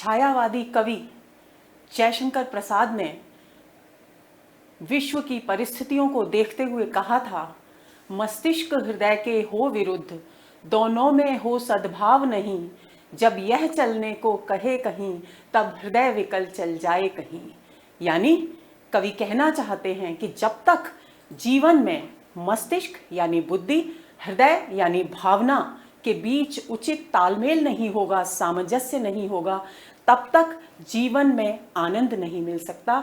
छायावादी कवि जयशंकर प्रसाद ने विश्व की परिस्थितियों को देखते हुए कहा था, मस्तिष्क हृदय के हो विरुद्ध, दोनों में हो सद्भाव नहीं। जब यह चलने को कहे कहीं, तब हृदय विकल चल जाए कहीं। यानी कवि कहना चाहते हैं कि जब तक जीवन में मस्तिष्क यानी बुद्धि, हृदय यानी भावना के बीच उचित तालमेल नहीं होगा, सामंजस्य नहीं होगा, तब तक जीवन में आनंद नहीं मिल सकता,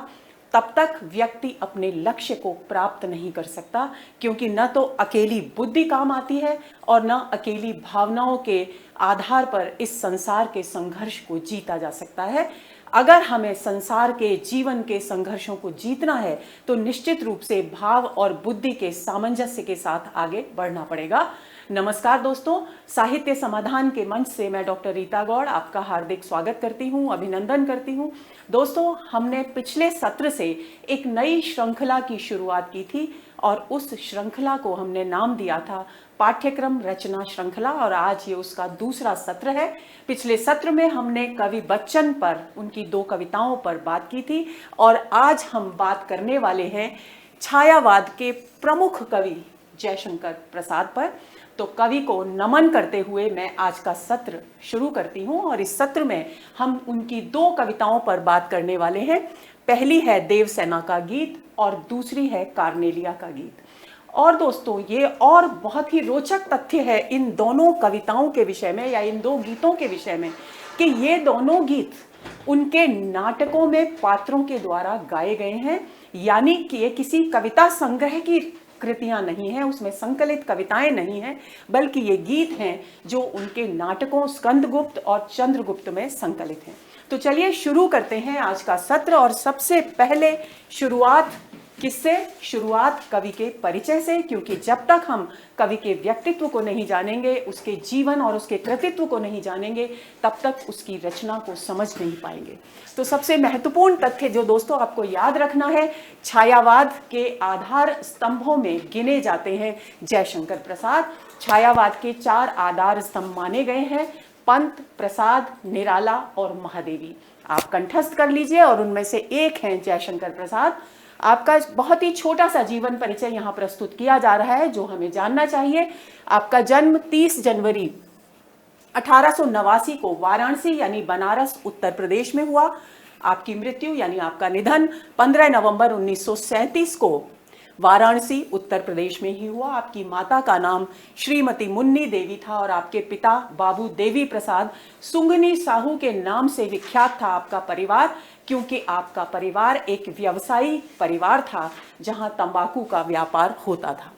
तब तक व्यक्ति अपने लक्ष्य को प्राप्त नहीं कर सकता। क्योंकि न तो अकेली बुद्धि काम आती है और न अकेली भावनाओं के आधार पर इस संसार के संघर्ष को जीता जा सकता है। अगर हमें संसार के जीवन के संघर्षों को जीतना है तो निश्चित रूप से भाव और बुद्धि के सामंजस्य के साथ आगे बढ़ना पड़ेगा। नमस्कार दोस्तों, साहित्य समाधान के मंच से मैं डॉक्टर रीता गौड़ आपका हार्दिक स्वागत करती हूं, अभिनंदन करती हूं। दोस्तों, हमने पिछले सत्र से एक नई श्रृंखला की शुरुआत की थी और उस श्रृंखला को हमने नाम दिया था पाठ्यक्रम रचना श्रृंखला, और आज ये उसका दूसरा सत्र है। पिछले सत्र में हमने कवि बच्चन पर, उनकी 2 कविताओं पर बात की थी और आज हम बात करने वाले हैं छायावाद के प्रमुख कवि जयशंकर प्रसाद पर। तो कवि को नमन करते हुए मैं आज का सत्र शुरू करती हूं और इस सत्र में हम उनकी 2 कविताओं पर बात करने वाले हैं। पहली है देवसेना का गीत और दूसरी है कार्नेलिया का गीत। और दोस्तों, ये और बहुत ही रोचक तथ्य है इन दोनों कविताओं के विषय में या इन 2 गीतों के विषय में कि ये दोनों गीत उनके नाटकों में पात्रों के द्वारा गाए गए हैं। यानी कि ये किसी कविता संग्रह की कृतियां नहीं हैं, उसमें संकलित कविताएं नहीं हैं, बल्कि ये गीत हैं जो उनके नाटकों स्कंदगुप्त और चंद्रगुप्त में संकलित हैं। तो चलिए शुरू करते हैं आज का सत्र। और सबसे पहले शुरुआत किससे? शुरुआत कवि के परिचय से, क्योंकि जब तक हम कवि के व्यक्तित्व को नहीं जानेंगे, उसके जीवन और उसके कृतित्व को नहीं जानेंगे, तब तक उसकी रचना को समझ नहीं पाएंगे। तो सबसे महत्वपूर्ण तथ्य जो दोस्तों आपको याद रखना है, छायावाद के आधार स्तंभों में गिने जाते हैं जयशंकर प्रसाद। छायावाद के 4 आधार स्तंभ माने गए हैं, पंत, प्रसाद, निराला और महादेवी। आप कंठस्थ कर लीजिए और उनमें से एक हैं जयशंकर प्रसाद। आपका बहुत ही छोटा सा जीवन परिचय यहाँ प्रस्तुत किया जा रहा है जो हमें जानना चाहिए। आपका जन्म 30 जनवरी 1889 को वाराणसी यानी बनारस उत्तर प्रदेश में हुआ। आपकी मृत्यु यानी आपका निधन 15 नवंबर 1937 को वाराणसी उत्तर प्रदेश में ही हुआ। आपकी माता का नाम श्रीमती मुन्नी देवी था और आपके पिता बाबू देवी प्रसाद सुंगनी साहू के नाम से विख्यात था आपका परिवार, क्योंकि आपका परिवार एक व्यवसायी परिवार था जहां तंबाकू का व्यापार होता था।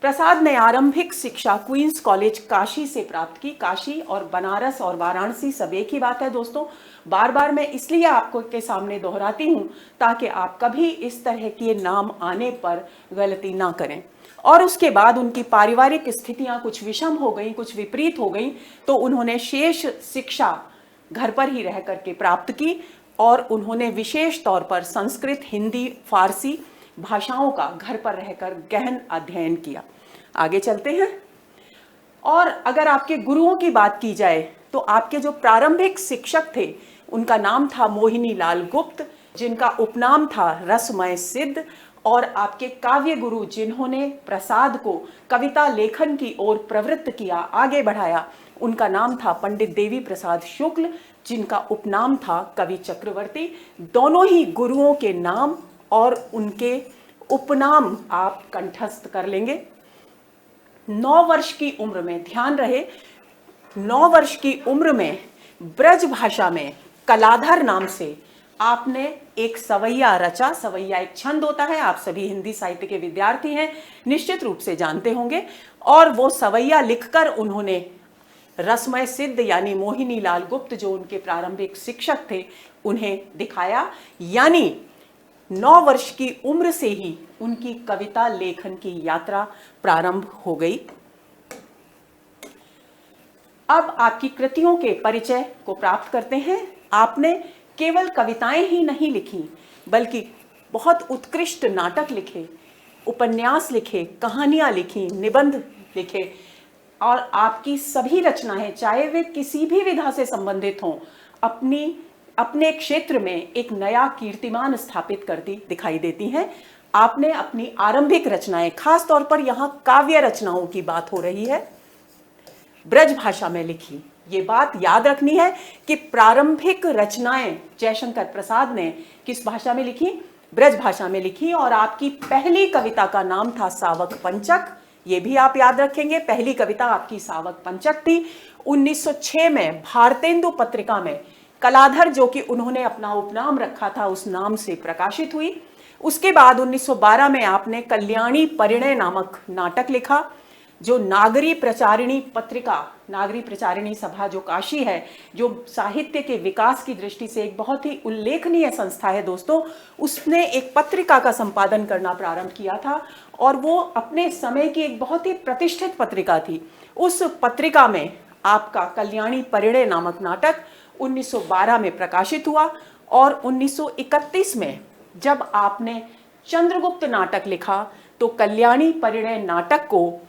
प्रसाद ने आरंभिक शिक्षा क्वींस कॉलेज काशी से प्राप्त की। काशी और बनारस और वाराणसी सब एक ही बात है दोस्तों। बार बार मैं इसलिए आपको के सामने दोहराती हूं ताकि आप कभी इस तरह के नाम आने पर गलती ना करें। और उसके बाद उनकी पारिवारिक स्थितियां कुछ विषम हो गई, कुछ विपरीत हो गई, तो उन्होंने शेष शिक्षा घर पर ही रह करके प्राप्त की और उन्होंने विशेष तौर पर संस्कृत, हिंदी, फारसी भाषाओं का घर पर रहकर गहन अध्ययन किया। आगे चलते हैं। और अगर आपके गुरुओं की बात की जाए तो आपके जो प्रारंभिक शिक्षक थे उनका नाम था मोहिनी लाल गुप्त, जिनका उपनाम था रसमय सिद्ध। और आपके काव्य गुरु जिन्होंने प्रसाद को कविता लेखन की ओर प्रवृत्त किया, आगे बढ़ाया, उनका नाम था पंडित देवी प्रसाद शुक्ल, जिनका उपनाम था कवि चक्रवर्ती। दोनों ही गुरुओं के नाम और उनके उपनाम आप कंठस्थ कर लेंगे। 9 वर्ष की उम्र में, ध्यान रहे, 9 वर्ष की उम्र में ब्रज भाषा में कलाधर नाम से आपने एक सवैया रचा। सवैया एक छंद होता है, आप सभी हिंदी साहित्य के विद्यार्थी हैं, निश्चित रूप से जानते होंगे। और वो सवैया लिखकर उन्होंने रसमय सिद्ध यानी मोहिनी लाल गुप्त, जो उनके प्रारंभिक शिक्षक थे, उन्हें दिखाया। यानी 9 वर्ष की उम्र से ही उनकी कविता लेखन की यात्रा प्रारंभ हो गई। अब आपकी कृतियों के परिचय को प्राप्त करते हैं। आपने केवल कविताएं ही नहीं लिखी, बल्कि बहुत उत्कृष्ट नाटक लिखे, उपन्यास लिखे, कहानियां लिखी, निबंध लिखे। और आपकी सभी रचनाएं, चाहे वे किसी भी विधा से संबंधित हों, अपनी अपने क्षेत्र में एक नया कीर्तिमान स्थापित करती दिखाई देती हैं। आपने अपनी आरंभिक रचनाएं, खास तौर पर यहां काव्य रचनाओं की बात हो रही है, ब्रज भाषा में लिखी। ये बात याद रखनी है कि प्रारंभिक रचनाएं जयशंकर प्रसाद ने किस भाषा में लिखी? ब्रज भाषा में लिखी। और आपकी पहली कविता का नाम था सावक पंचक। ये भी आप याद रखेंगे, पहली कविता आपकी सावक पंचक थी। 1906 में भारतेंदु पत्रिका में कलाधर, जो कि उन्होंने अपना उपनाम रखा था, उस नाम से प्रकाशित हुई। उसके बाद 1912 में आपने कल्याणी परिणय नामक नाटक लिखा, जो नागरी प्रचारिणी पत्रिका, नागरी प्रचारिणी सभा जो काशी है, जो साहित्य के विकास की दृष्टि से एक बहुत ही उल्लेखनीय संस्था है दोस्तों, उसने एक पत्रिका का संपादन करना प्रारंभ किया था और वो अपने समय की एक बहुत ही प्रतिष्ठित पत्रिका थी। उस पत्रिका में आपका कल्याणी परिणय नामक नाटक 1912 में प्रकाशित हुआ और 1931 में जब आपने चंद्रगुप्त नाटक लिखा तो कल्याणी परिणय नाटक को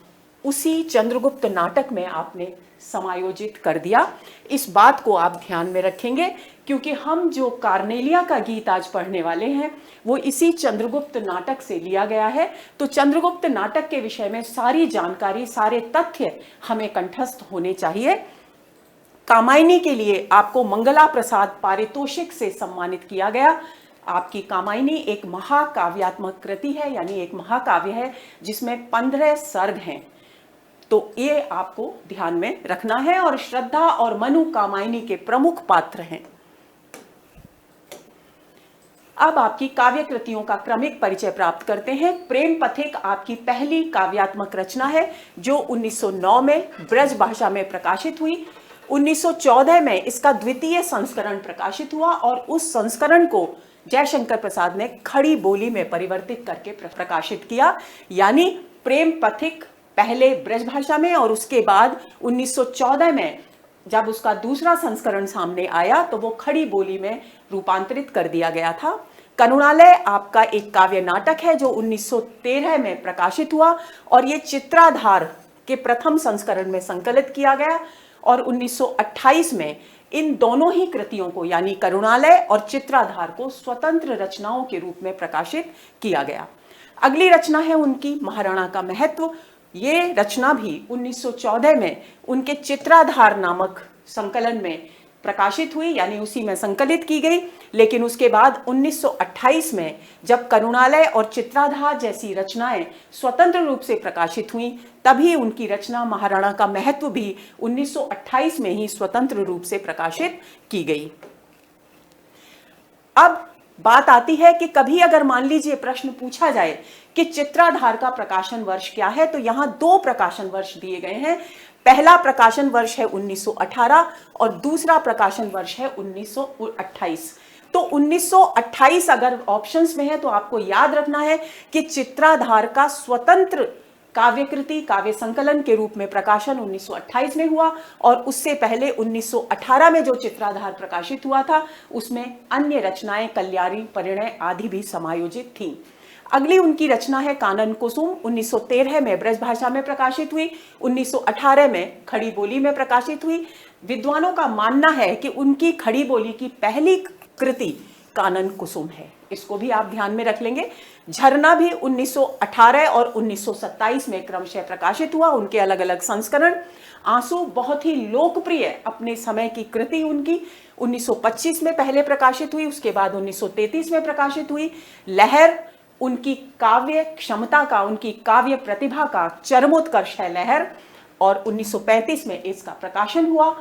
उसी चंद्रगुप्त नाटक में आपने समायोजित कर दिया। इस बात को आप ध्यान में रखेंगे क्योंकि हम जो कार्नेलिया का गीत आज पढ़ने वाले हैं वो इसी चंद्रगुप्त नाटक से लिया गया है। तो चंद्रगुप्त नाटक के विषय में सारी जानकारी, सारे तथ्य हमें कंठस्थ होने चाहिए। कामायनी के लिए आपको मंगला प्रसाद पारितोषिक से सम्मानित किया गया। आपकी कामायनी एक महाकाव्यात्मक कृति है, यानी एक महाकाव्य है जिसमें 15 सर्ग हैं। तो ये आपको ध्यान में रखना है। और श्रद्धा और मनु कामायनी के प्रमुख पात्र हैं। अब आपकी काव्य कृतियों का क्रमिक परिचय प्राप्त करते हैं। प्रेम पथिक आपकी पहली काव्यात्मक रचना है जो 1909 में ब्रज भाषा में प्रकाशित हुई। 1914 में इसका द्वितीय संस्करण प्रकाशित हुआ और उस संस्करण को जयशंकर प्रसाद ने खड़ी बोली में परिवर्तित करके प्रकाशित किया। यानी प्रेम पथिक पहले ब्रज भाषा में और उसके बाद 1914 में जब उसका दूसरा संस्करण सामने आया तो वो खड़ी बोली में रूपांतरित कर दिया गया था। करुणालय आपका एक काव्य नाटक है जो 1913 में प्रकाशित हुआ और ये चित्राधार के प्रथम संस्करण में संकलित किया गया और 1928 में इन दोनों ही कृतियों को, यानी करुणालय और चित्राधार को, स्वतंत्र रचनाओं के रूप में प्रकाशित किया गया। अगली रचना है उनकी महाराणा का महत्व। ये रचना भी 1914 में उनके चित्राधार नामक संकलन में प्रकाशित हुई, यानी उसी में संकलित की गई। लेकिन उसके बाद 1928 में जब करुणालय और चित्राधार जैसी रचनाएं स्वतंत्र रूप से प्रकाशित हुई, तभी उनकी रचना महाराणा का महत्व भी 1928 में ही स्वतंत्र रूप से प्रकाशित की गई। अब बात आती है कि कभी अगर मान लीजिए प्रश्न पूछा जाए कि चित्राधार का प्रकाशन वर्ष क्या है, तो यहां 2 प्रकाशन वर्ष दिए गए हैं। पहला प्रकाशन वर्ष है 1918 और दूसरा प्रकाशन वर्ष है 1928। तो 1928 अगर ऑप्शंस में है तो आपको याद रखना है कि चित्राधार का स्वतंत्र काव्यकृति, काव्य संकलन के रूप में प्रकाशन 1928 में हुआ और उससे पहले 1918 में जो चित्राधार प्रकाशित हुआ था उसमें अन्य रचनाएं, कल्याणी परिणय आदि भी समायोजित थीं। अगली उनकी रचना है कानन कुसुम। 1913 में ब्रज भाषा में प्रकाशित हुई, 1918 में खड़ी बोली में प्रकाशित हुई। विद्वानों का मानना है कि उनकी खड़ी बोली की पहली कृति कानन कुसुम है, इसको भी आप ध्यान में रख लेंगे। झरना भी 1918 और 1927 में क्रमशः प्रकाशित हुआ, उनके अलग अलग संस्करण। आंसू बहुत ही लोकप्रिय अपने समय की कृति उनकी 1925 में पहले प्रकाशित हुई, उसके बाद 1933 में प्रकाशित हुई। लहर उनकी काव्य क्षमता का, उनकी काव्य प्रतिभा का चरमोत्कर्ष है लहर, और 1935 में इसका प्रकाशन हुआ।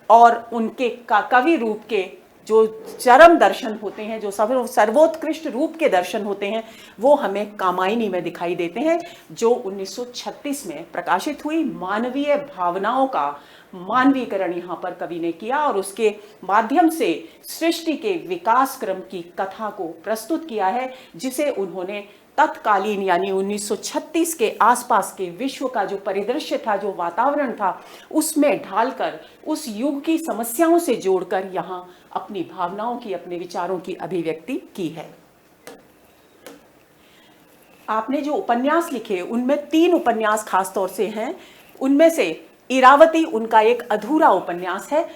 और उनके कवि रूप के जो चरम दर्शन होते हैं, जो सर्वोत्कृष्ट रूप के दर्शन होते हैं, वो हमें कामायनी में दिखाई देते हैं जो 1936 में प्रकाशित हुई। मानवीय भावनाओं का मानवीकरण यहाँ पर कवि ने किया और उसके माध्यम से सृष्टि के विकास क्रम की कथा को प्रस्तुत किया है, जिसे उन्होंने तत्कालीन यानी 1936 के आसपास के विश्व का जो परिदृश्य था, जो वातावरण था, उसमें ढालकर उस युग की समस्याओं से जोड़कर यहाँ अपनी भावनाओं की, अपने विचारों की अभिव्यक्ति की है। आपने जो उपन्यास लिखे उनमें 3 उपन्यास खास तौर से हैं। उनमें से इरावती उनका एक अधूरा उपन्यास है,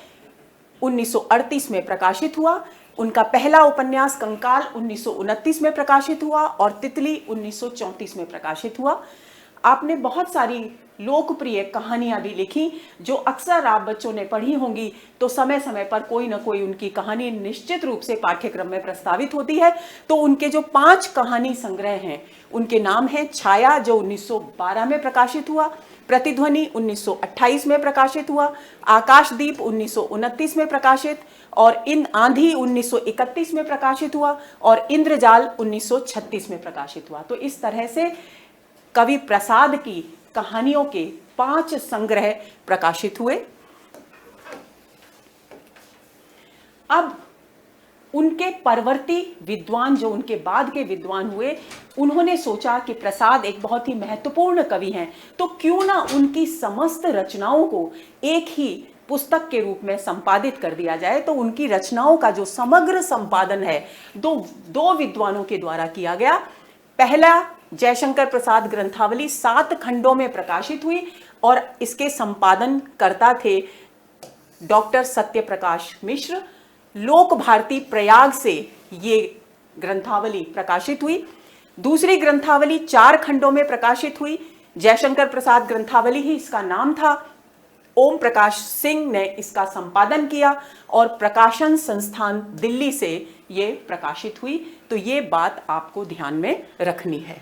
1938 में प्रकाशित हुआ। उनका पहला उपन्यास कंकाल 1929 में प्रकाशित हुआ और तितली 1934 में प्रकाशित हुआ। आपने बहुत सारी लोकप्रिय कहानियां भी लिखी जो अक्सर आप बच्चों ने पढ़ी होंगी, तो समय समय पर कोई ना कोई उनकी कहानी निश्चित रूप से पाठ्यक्रम में प्रस्तावित होती है। तो उनके जो 5 कहानी संग्रह हैं उनके नाम हैं छाया जो 1912 में प्रकाशित हुआ, प्रतिध्वनि 1928 में प्रकाशित हुआ, आकाशदीप 1929 में प्रकाशित, और इन आंधी 1931 में प्रकाशित हुआ, और इंद्रजाल 1936 में प्रकाशित हुआ। तो इस तरह से कवि प्रसाद की कहानियों के 5 संग्रह प्रकाशित हुए। अब उनके परवर्ती विद्वान जो उनके बाद के विद्वान हुए, उन्होंने सोचा कि प्रसाद एक बहुत ही महत्वपूर्ण कवि हैं, तो क्यों ना उनकी समस्त रचनाओं को एक ही पुस्तक के रूप में संपादित कर दिया जाए। तो उनकी रचनाओं का जो समग्र संपादन है दो विद्वानों के द्वारा किया गया। पहला जयशंकर प्रसाद ग्रंथावली 7 खंडों में प्रकाशित हुई और इसके संपादन कर्ता थे डॉक्टर सत्यप्रकाश मिश्र। लोक भारती प्रयाग से ये ग्रंथावली प्रकाशित हुई। दूसरी ग्रंथावली 4 खंडों में प्रकाशित हुई। जयशंकर प्रसाद ग्रंथावली ही इसका नाम था। ओम प्रकाश सिंह ने इसका संपादन किया और प्रकाशन संस्थान दिल्ली से ये प्रकाशित हुई। तो ये बात आपको ध्यान में रखनी है।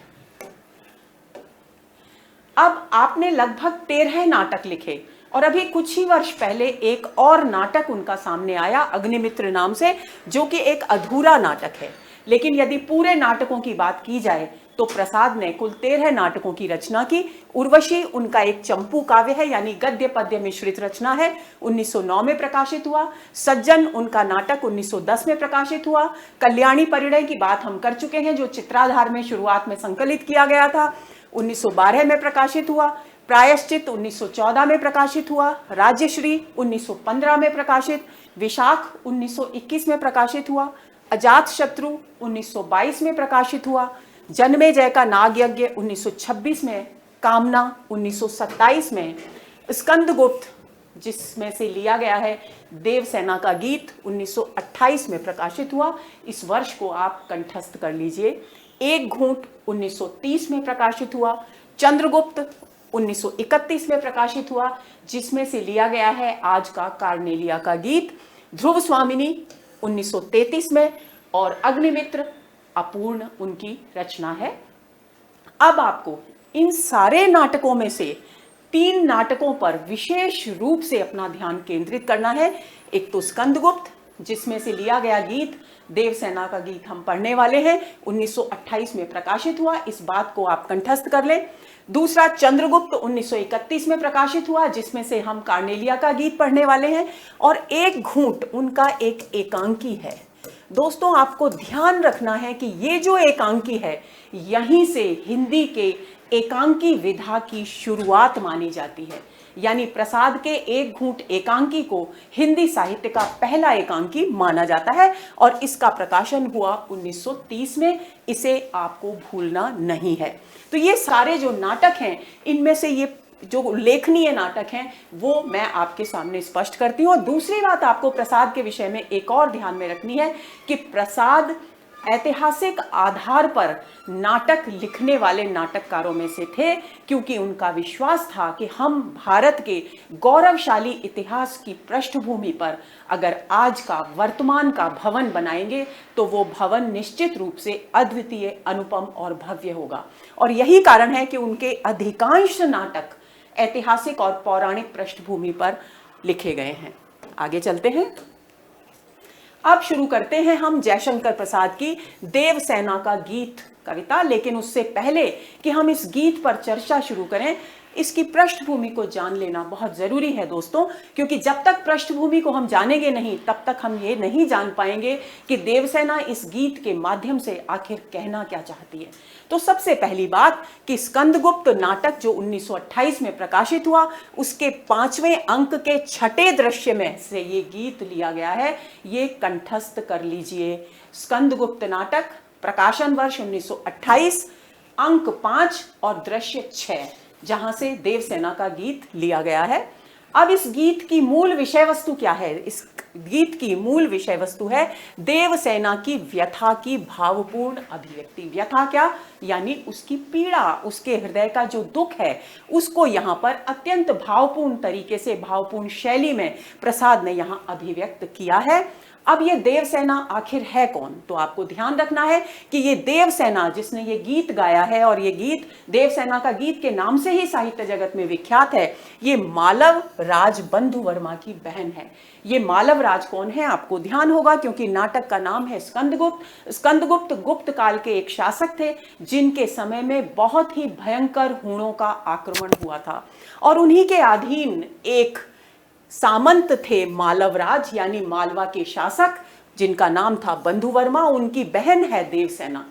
अब आपने लगभग 13 नाटक लिखे और अभी कुछ ही वर्ष पहले एक और नाटक उनका सामने आया अग्निमित्र नाम से, जो कि एक अधूरा नाटक है। लेकिन यदि पूरे नाटकों की बात की जाए तो प्रसाद ने कुल 13 नाटकों की रचना की। उर्वशी उनका एक चंपू काव्य है, यानी गद्य पद्य मिश्रित रचना है, 1909 में प्रकाशित हुआ। सज्जन उनका नाटक 1910 में प्रकाशित हुआ। कल्याणी परिणय की बात हम कर चुके हैं, जो चित्राधार में शुरुआत में संकलित किया गया था, 1912 में प्रकाशित हुआ। प्रायश्चित 1914 में प्रकाशित हुआ। राज्यश्री 1915 में प्रकाशित। विशाख 1921 में प्रकाशित हुआ। अजात शत्रु 1922 में प्रकाशित हुआ। जन्मेजय का नागयज्ञ 1926 में। कामना 1927 में। स्कंदगुप्त जिसमें से लिया गया है देवसेना का गीत 1928 में प्रकाशित हुआ। इस वर्ष को आप कंठस्थ कर लीजिए। एक घूंट 1930 में प्रकाशित हुआ। चंद्रगुप्त 1931 में प्रकाशित हुआ, जिसमें से लिया गया है आज का कार्नेलिया का गीत। ध्रुव स्वामिनी 1933 में, और अग्निमित्र अपूर्ण उनकी रचना है। अब आपको इन सारे नाटकों में से 3 नाटकों पर विशेष रूप से अपना ध्यान केंद्रित करना है। एक तो स्कंदगुप्त जिसमें से लिया गया गीत देवसेना का गीत हम पढ़ने वाले हैं, 1928 में प्रकाशित हुआ, इस बात को आप कंठस्थ कर लें। दूसरा चंद्रगुप्त 1931 में प्रकाशित हुआ, जिसमें से हम कार्नेलिया का गीत पढ़ने वाले हैं। और एक घूंट उनका एक एकांकी है। दोस्तों आपको ध्यान रखना है कि ये जो एकांकी है, यहीं से हिंदी के एकांकी विधा की शुरुआत मानी जाती है। यानी प्रसाद के एक घूंट एकांकी को हिंदी साहित्य का पहला एकांकी माना जाता है और इसका प्रकाशन हुआ 1930 में। इसे आपको भूलना नहीं है। तो ये सारे जो नाटक हैं, इनमें से ये जो उल्लेखनीय नाटक हैं वो मैं आपके सामने स्पष्ट करती हूँ। और दूसरी बात आपको प्रसाद के विषय में एक और ध्यान में रखनी है कि प्रसाद ऐतिहासिक आधार पर नाटक लिखने वाले नाटककारों में से थे, क्योंकि उनका विश्वास था कि हम भारत के गौरवशाली इतिहास की पृष्ठभूमि पर अगर आज का वर्तमान का भवन बनाएंगे तो वो भवन निश्चित रूप से अद्वितीय, अनुपम और भव्य होगा। और यही कारण है कि उनके अधिकांश नाटक ऐतिहासिक और पौराणिक पृष्ठभूमि पर लिखे गए हैं। आगे चलते हैं। अब शुरू करते हैं हम जयशंकर प्रसाद की देवसेना का गीत कविता। लेकिन उससे पहले कि हम इस गीत पर चर्चा शुरू करें, इसकी पृष्ठभूमि को जान लेना बहुत जरूरी है दोस्तों, क्योंकि जब तक पृष्ठभूमि को हम जानेंगे नहीं तब तक हम ये नहीं जान पाएंगे कि देवसेना इस गीत के माध्यम से आखिर कहना क्या चाहती है। तो सबसे पहली बात कि स्कंदगुप्त नाटक जो 1928 में प्रकाशित हुआ, उसके 5वें अंक के 6ठे दृश्य में से ये गीत लिया गया है। ये कंठस्थ कर लीजिए। स्कंदगुप्त नाटक, प्रकाशन वर्ष 1928, अंक 5 और दृश्य 6, जहां से देवसेना का गीत लिया गया है। अब इस गीत की मूल विषय वस्तु क्या है, इस गीत की मूल विषय वस्तु है देवसेना की व्यथा की भावपूर्ण अभिव्यक्ति। व्यथा क्या, यानी उसकी पीड़ा, उसके हृदय का जो दुख है उसको यहाँ पर अत्यंत भावपूर्ण तरीके से, भावपूर्ण शैली में प्रसाद ने यहाँ अभिव्यक्त किया है। अब ये देवसेना आखिर है कौन, तो आपको ध्यान रखना है कि ये देवसेना जिसने ये गीत गाया है, और ये गीत देवसेना का गीत के नाम से ही साहित्य जगत में विख्यात है, ये मालव राज बंधु वर्मा की बहन है। ये मालव राज कौन है आपको ध्यान होगा, क्योंकि नाटक का नाम है स्कंदगुप्त। स्कंदगुप्त गुप्त काल के एक शासक थे जिनके समय में बहुत ही भयंकर हूणों का आक्रमण हुआ था, और उन्हीं के अधीन एक सामंत थे मालवराज, यानी मालवा के शासक, जिनका नाम था बंधुवर्मा। उनकी बहन है देवसेना।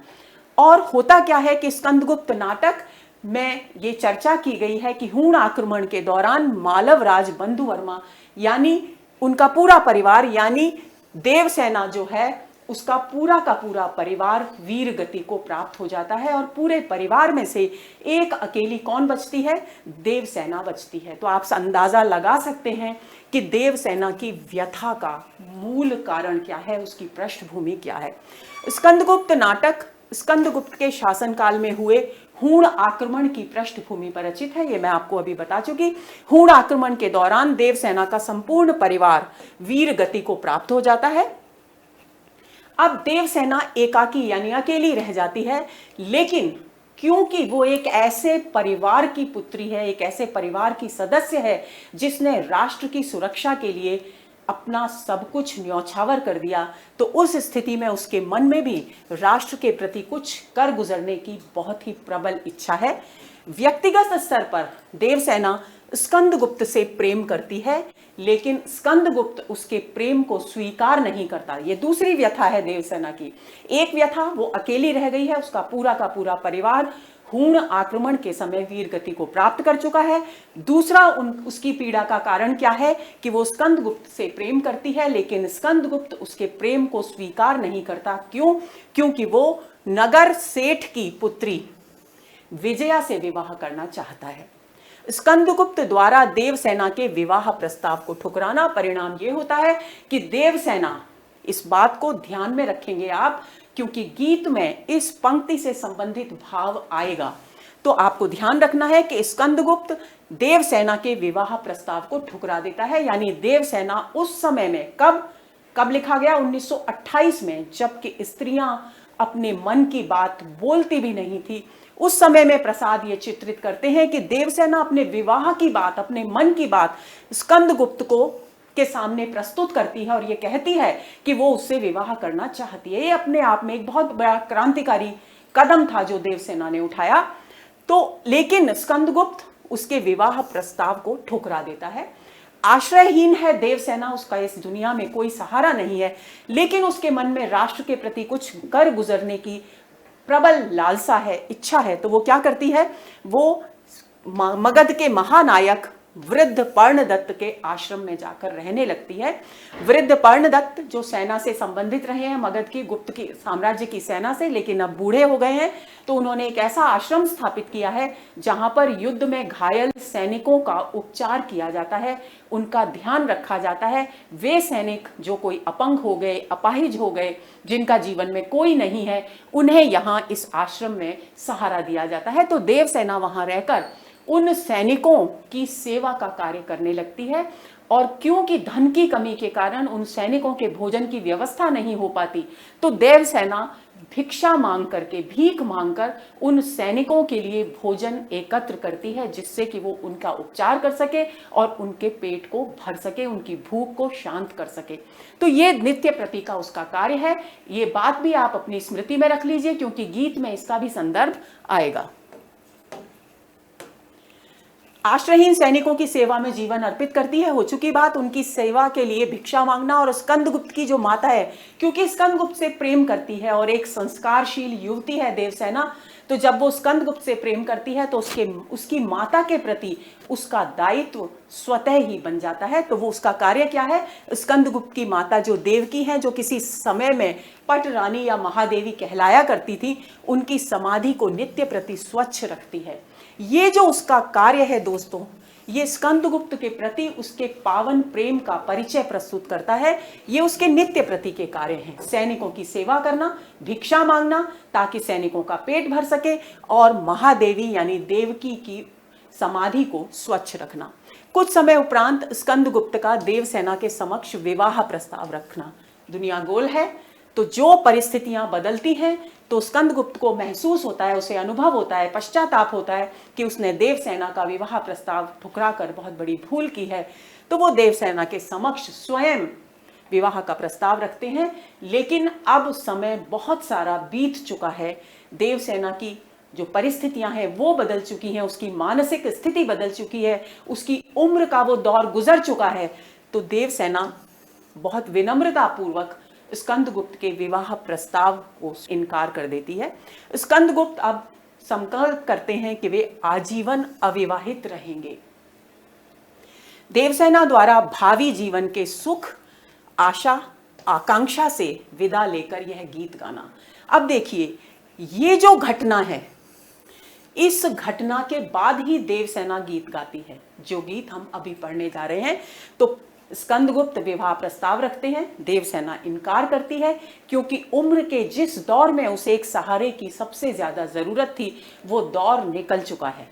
और होता क्या है कि स्कंदगुप्त नाटक में ये चर्चा की गई है कि हूण आक्रमण के दौरान मालवराज बंधुवर्मा यानी उनका पूरा परिवार, यानी देवसेना जो है उसका पूरा का पूरा परिवार वीर गति को प्राप्त हो जाता है, और पूरे परिवार में से एक अकेली कौन बचती है, देवसेना बचती है। तो आप अंदाजा लगा सकते हैं कि देवसेना की व्यथा का मूल कारण क्या है, उसकी पृष्ठभूमि क्या है। स्कंदगुप्त नाटक स्कंदगुप्त के शासनकाल में हुए हूण आक्रमण की पृष्ठभूमि पर रचित है, ये मैं आपको अभी बता चुकी। हूण आक्रमण के दौरान देवसेना का संपूर्ण परिवार वीर गति को प्राप्त हो जाता है। अब देवसेना एकाकी यानी अकेली रह जाती है, लेकिन क्योंकि वो एक ऐसे परिवार की पुत्री है, एक ऐसे परिवार की सदस्य है जिसने राष्ट्र की सुरक्षा के लिए अपना सब कुछ न्यौछावर कर दिया, तो उस स्थिति में उसके मन में भी राष्ट्र के प्रति कुछ कर गुजरने की बहुत ही प्रबल इच्छा है। व्यक्तिगत स्तर पर देवसेना स्कंदगुप्त से प्रेम करती है, लेकिन स्कंदगुप्त उसके प्रेम को स्वीकार नहीं करता। ये दूसरी व्यथा है देवसेना की। एक व्यथा, वो अकेली रह गई है, उसका पूरा का पूरा परिवार हूण आक्रमण के समय वीर गति को प्राप्त कर चुका है। दूसरा उसकी पीड़ा का कारण क्या है कि वो स्कंदगुप्त से प्रेम करती है, लेकिन स्कंदगुप्त उसके प्रेम को स्वीकार नहीं करता। क्यों? क्योंकि वो नगर सेठ की पुत्री विजया से विवाह करना चाहता है। स्कंदगुप्त द्वारा देवसेना के विवाह प्रस्ताव को ठुकराना, परिणाम यह होता है कि देवसेना, इस बात को ध्यान में रखेंगे आप, क्योंकि गीत में इस पंक्ति से संबंधित भाव आएगा, तो आपको ध्यान रखना है कि स्कंदगुप्त देवसेना के विवाह प्रस्ताव को ठुकरा देता है। यानी देवसेना उस समय में कब लिखा गया, 1928 में, जबकि स्त्रियां अपने मन की बात बोलती भी नहीं थी। उस समय में प्रसाद ये चित्रित करते हैं कि देवसेना अपने विवाह की बात, अपने मन की बात स्कंदगुप्त को के सामने प्रस्तुत करती है, और ये कहती है कि वो उससे विवाह करना चाहती है। ये अपने आप में एक बहुत बड़ा क्रांतिकारी कदम था जो देवसेना ने उठाया। तो लेकिन स्कंदगुप्त उसके विवाह प्रस्ताव को ठुकरा देता है। आश्रयहीन है देवसेना, उसका इस दुनिया में कोई सहारा नहीं है, लेकिन उसके मन में राष्ट्र के प्रति कुछ कर गुजरने की प्रबल लालसा है, इच्छा है। तो वो क्या करती है, वो मगध के महानायक वृद्ध पर्णदत्त के आश्रम में जाकर रहने लगती है। वृद्ध पर्णदत्त जो सेना से संबंधित रहे हैं, मगध की गुप्त की साम्राज्य की सेना से, लेकिन अब बूढ़े हो गए हैं, तो उन्होंने एक ऐसा आश्रम स्थापित किया है जहां पर युद्ध में घायल सैनिकों का उपचार किया जाता है, उनका ध्यान रखा जाता है। वे सैनिक जो कोई अपंग हो गए, अपाहिज हो गए, जिनका जीवन में कोई नहीं है, उन्हें यहाँ इस आश्रम में सहारा दिया जाता है। तो देवसेना वहां रहकर उन सैनिकों की सेवा का कार्य करने लगती है, और क्योंकि धन की कमी के कारण उन सैनिकों के भोजन की व्यवस्था नहीं हो पाती, तो देवसेना भिक्षा मांग करके, भीख मांगकर उन सैनिकों के लिए भोजन एकत्र करती है, जिससे कि वो उनका उपचार कर सके और उनके पेट को भर सके, उनकी भूख को शांत कर सके। तो ये नित्य प्रति का उसका कार्य है। ये बात भी आप अपनी स्मृति में रख लीजिए, क्योंकि गीत में इसका भी संदर्भ आएगा। आश्रयहीन सैनिकों की सेवा में जीवन अर्पित करती है, हो चुकी बात। उनकी सेवा के लिए भिक्षा मांगना, और स्कंदगुप्त की जो माता है, क्योंकि स्कंदगुप्त से प्रेम करती है और एक संस्कारशील युवती है देवसेना, तो जब वो स्कंदगुप्त से प्रेम करती है तो उसकी माता के प्रति उसका दायित्व स्वतः ही बन जाता है। तो वो उसका कार्य क्या है, स्कंदगुप्त की माता जो देवकी है, जो किसी समय में पट रानी या महादेवी कहलाया करती थी, उनकी समाधि को नित्य प्रति स्वच्छ रखती है। ये जो उसका कार्य है दोस्तों, ये स्कंदगुप्त के प्रति उसके पावन प्रेम का परिचय प्रस्तुत करता है। ये उसके नित्य प्रति के कार्य हैं। सैनिकों की सेवा करना, भिक्षा मांगना ताकि सैनिकों का पेट भर सके, और महादेवी यानी देवकी की समाधि को स्वच्छ रखना। कुछ समय उपरांत स्कंदगुप्त का देवसेना के समक्ष विवाह प्रस्ताव रखना। दुनिया गोल है, तो जो परिस्थितियां बदलती हैं तो स्कंदगुप्त को महसूस होता है, उसे अनुभव होता है, पश्चाताप होता है कि उसने देवसेना का विवाह प्रस्ताव ठुकरा कर बहुत बड़ी भूल की है। तो वो देवसेना के समक्ष स्वयं विवाह का प्रस्ताव रखते हैं। लेकिन अब समय बहुत सारा बीत चुका है, देवसेना की जो परिस्थितियां हैं वो बदल चुकी हैं, उसकी मानसिक स्थिति बदल चुकी है, उसकी उम्र का वो दौर गुजर चुका है। तो देवसेना बहुत विनम्रता पूर्वक स्कंदगुप्त के विवाह प्रस्ताव को इनकार कर देती है। स्कंदगुप्त अब संकल्प करते हैं कि वे आजीवन अविवाहित रहेंगे। देवसेना द्वारा भावी जीवन के सुख, आशा, आकांक्षा से विदा लेकर यह गीत गाना। अब देखिए, ये जो घटना है, इस घटना के बाद ही देवसेना गीत गाती है, जो गीत हम अभी पढ़ने जा रहे हैं। तो स्कंदगुप्त विवाह प्रस्ताव रखते हैं, देवसेना इनकार करती है, क्योंकि उम्र के जिस दौर में उसे एक सहारे की सबसे ज्यादा जरूरत थी, वो दौर निकल चुका है।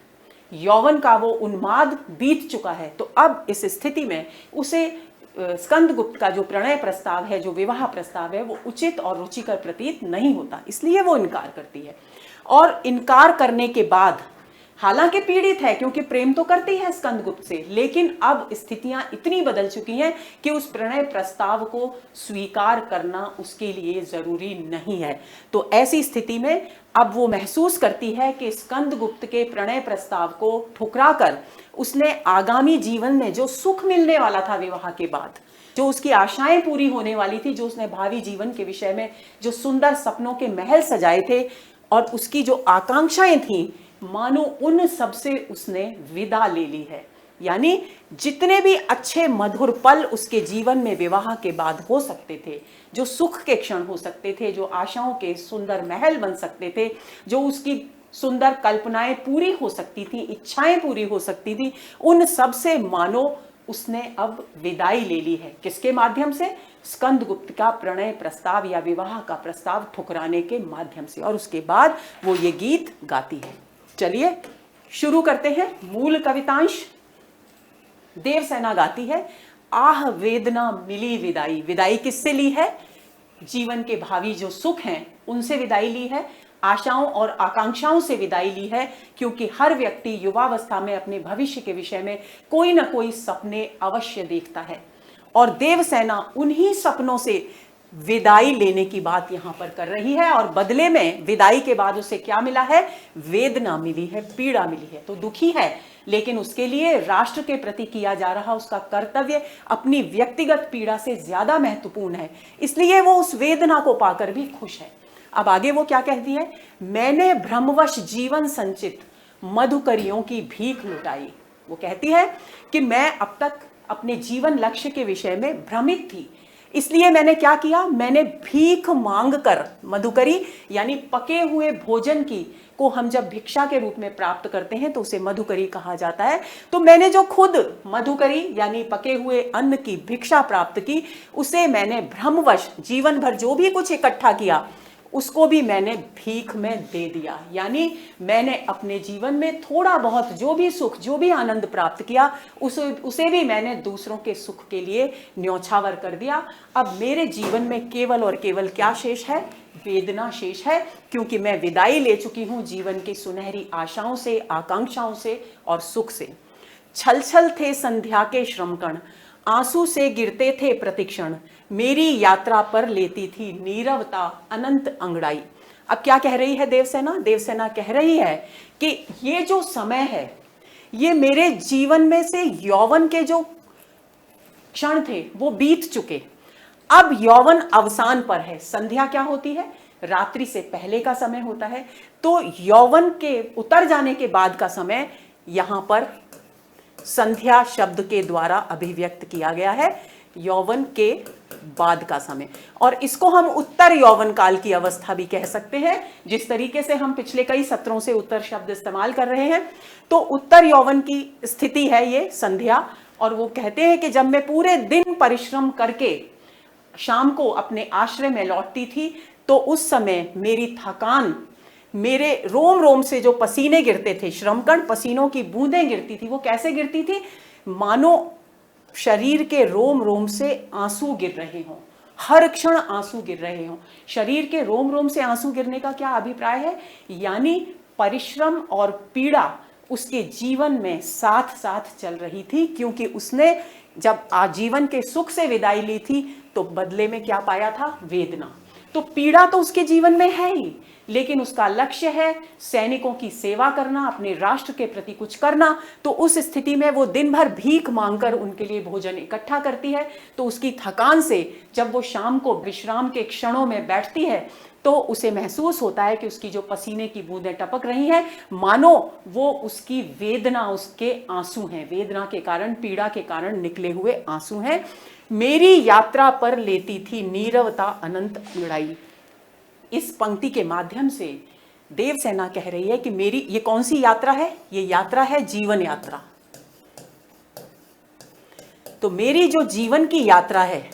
यौवन का वो उन्माद बीत चुका है। तो अब इस स्थिति में उसे स्कंदगुप्त का जो प्रणय प्रस्ताव है, जो विवाह प्रस्ताव है, वो उचित और रुचिकर प्रतीत नहीं होता, इसलिए वो इनकार करती है। और इनकार करने के बाद, हालांकि पीड़ित है क्योंकि प्रेम तो करती है स्कंदगुप्त से, लेकिन अब स्थितियां इतनी बदल चुकी हैं कि उस प्रणय प्रस्ताव को स्वीकार करना उसके लिए जरूरी नहीं है। तो ऐसी स्थिति में अब वो महसूस करती है कि स्कंदगुप्त के प्रणय प्रस्ताव को ठुकराकर उसने आगामी जीवन में जो सुख मिलने वाला था विवाह के बाद, जो उसकी आशाएं पूरी होने वाली थी, जो उसने भावी जीवन के विषय में जो सुंदर सपनों के महल सजाए थे और उसकी जो आकांक्षाएं थी, मानो उन सब से उसने विदा ले ली है। यानी जितने भी अच्छे मधुर पल उसके जीवन में विवाह के बाद हो सकते थे, जो सुख के क्षण हो सकते थे, जो आशाओं के सुंदर महल बन सकते थे, जो उसकी सुंदर कल्पनाएं पूरी हो सकती थी, इच्छाएं पूरी हो सकती थी, उन सब से मानो उसने अब विदाई ले ली है। किसके माध्यम से? स्कंदगुप्त का प्रणय प्रस्ताव या विवाह का प्रस्ताव ठुकराने के माध्यम से। और उसके बाद वो ये गीत गाती है। चलिए शुरू करते हैं मूल कवितांश। देवसेना गाती है, आह वेदना मिली विदाई। विदाई किससे ली है? जीवन के भावी जो सुख हैं उनसे विदाई ली है, आशाओं और आकांक्षाओं से विदाई ली है, क्योंकि हर व्यक्ति युवावस्था में अपने भविष्य के विषय में कोई ना कोई सपने अवश्य देखता है। और देवसेना उन्हीं सपनों से विदाई लेने की बात यहां पर कर रही है। और बदले में विदाई के बाद उसे क्या मिला है? वेदना मिली है, पीड़ा मिली है। तो दुखी है, लेकिन उसके लिए राष्ट्र के प्रति किया जा रहा उसका कर्तव्य अपनी व्यक्तिगत पीड़ा से ज्यादा महत्वपूर्ण है, इसलिए वो उस वेदना को पाकर भी खुश है। अब आगे वो क्या कहती है? मैंने भ्रमवश जीवन संचित मधुकरियों की भीख लुटाई। वो कहती है कि मैं अब तक अपने जीवन लक्ष्य के विषय में भ्रमित थी, इसलिए मैंने क्या किया? मैंने भीख मांग कर, मधुकरी यानी पके हुए भोजन की को हम जब भिक्षा के रूप में प्राप्त करते हैं तो उसे मधुकरी कहा जाता है। तो मैंने जो खुद मधुकरी यानी पके हुए अन्न की भिक्षा प्राप्त की, उसे मैंने भ्रमवश जीवन भर जो भी कुछ इकट्ठा किया उसको भी मैंने भीख में दे दिया। यानी मैंने अपने जीवन में थोड़ा बहुत जो भी सुख, जो भी आनंद प्राप्त किया, उसे भी मैंने दूसरों के सुख के लिए न्यौछावर कर दिया। अब मेरे जीवन में केवल और केवल क्या शेष है? वेदना शेष है, क्योंकि मैं विदाई ले चुकी हूं जीवन की सुनहरी आशाओं से, आकांक्षाओं से और सुख से। छल छल थे संध्या के श्रमकण, आंसू से गिरते थे प्रतिक्षण, मेरी यात्रा पर लेती थी नीरवता अनंत अंगड़ाई। अब क्या कह रही है देवसेना? देवसेना कह रही है कि ये जो समय है, ये मेरे जीवन में से यौवन के जो क्षण थे वो बीत चुके, अब यौवन अवसान पर है। संध्या क्या होती है? रात्रि से पहले का समय होता है। तो यौवन के उतर जाने के बाद का समय यहां पर संध्या शब्द के द्वारा अभिव्यक्त किया गया है। यौवन के बाद का समय, और इसको हम उत्तर यौवन काल की अवस्था भी कह सकते हैं। जिस तरीके से हम पिछले कई सत्रों से उत्तर शब्द इस्तेमाल कर रहे हैं, तो उत्तर यौवन की स्थिति है ये संध्या। और वो कहते हैं कि जब मैं पूरे दिन परिश्रम करके शाम को अपने आश्रय में लौटती थी, तो उस समय मेरी थकान, मेरे रोम रोम से जो पसीने गिरते थे, श्रमकण पसीनों की बूंदें गिरती थी, वो कैसे गिरती थी? मानो शरीर के रोम रोम से आंसू गिर रहे हों, हर क्षण आंसू गिर रहे हों। शरीर के रोम रोम से आंसू गिरने का क्या अभिप्राय है? यानी परिश्रम और पीड़ा उसके जीवन में साथ साथ चल रही थी, क्योंकि उसने जब आजीवन के सुख से विदाई ली थी तो बदले में क्या पाया था? वेदना। तो पीड़ा तो उसके जीवन में है ही, लेकिन उसका लक्ष्य है सैनिकों की सेवा करना, अपने राष्ट्र के प्रति कुछ करना। तो उस स्थिति में वो दिन भर भीख मांगकर उनके लिए भोजन इकट्ठा करती है। तो उसकी थकान से जब वो शाम को विश्राम के क्षणों में बैठती है, तो उसे महसूस होता है कि उसकी जो पसीने की बूंदें टपक रही हैं, मानो वो उसकी वेदना, उसके आंसू हैं, वेदना के कारण, पीड़ा के कारण निकले हुए आंसू हैं। मेरी यात्रा पर लेती थी नीरवता अनंत अंगड़ाई। इस पंक्ति के माध्यम से देवसेना कह रही है कि मेरी ये कौन सी यात्रा है? ये यात्रा है जीवन यात्रा। तो मेरी जो जीवन की यात्रा है,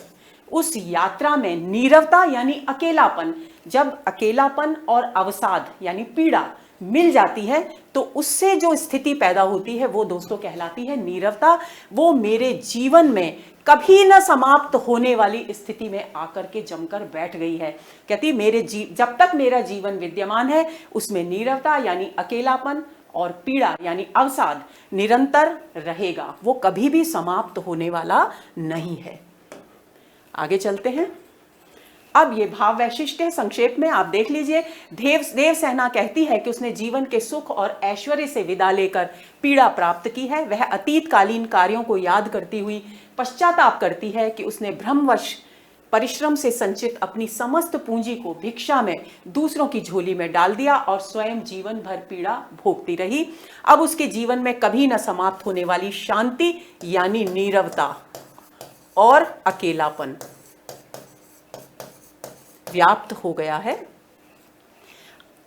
उस यात्रा में नीरवता यानी अकेलापन, जब अकेलापन और अवसाद यानी पीड़ा मिल जाती है, तो उससे जो स्थिति पैदा होती है वो दोस्तों कहलाती है नीरवता। वो मेरे जीवन में कभी न समाप्त होने वाली स्थिति में आकर के जमकर बैठ गई है। कहती जब तक मेरा जीवन विद्यमान है, उसमें नीरवता यानी अकेलापन और पीड़ा यानी अवसाद निरंतर रहेगा, वो कभी भी समाप्त होने वाला नहीं है। आगे चलते हैं। अब ये भाव वैशिष्ट है, संक्षेप में आप देख लीजिए। देवसेना कहती है कि उसने जीवन के सुख और ऐश्वर्य से विदा लेकर पीड़ा प्राप्त की है। वह अतीतकालीन कार्यों को याद करती हुई पश्चाताप करती है कि उसने भ्रमवश परिश्रम से संचित अपनी समस्त पूंजी को भिक्षा में दूसरों की झोली में डाल दिया और स्वयं जीवन भर पीड़ा भोगती रही। अब उसके जीवन में कभी न समाप्त होने वाली शांति यानी नीरवता और अकेलापन व्याप्त हो गया है।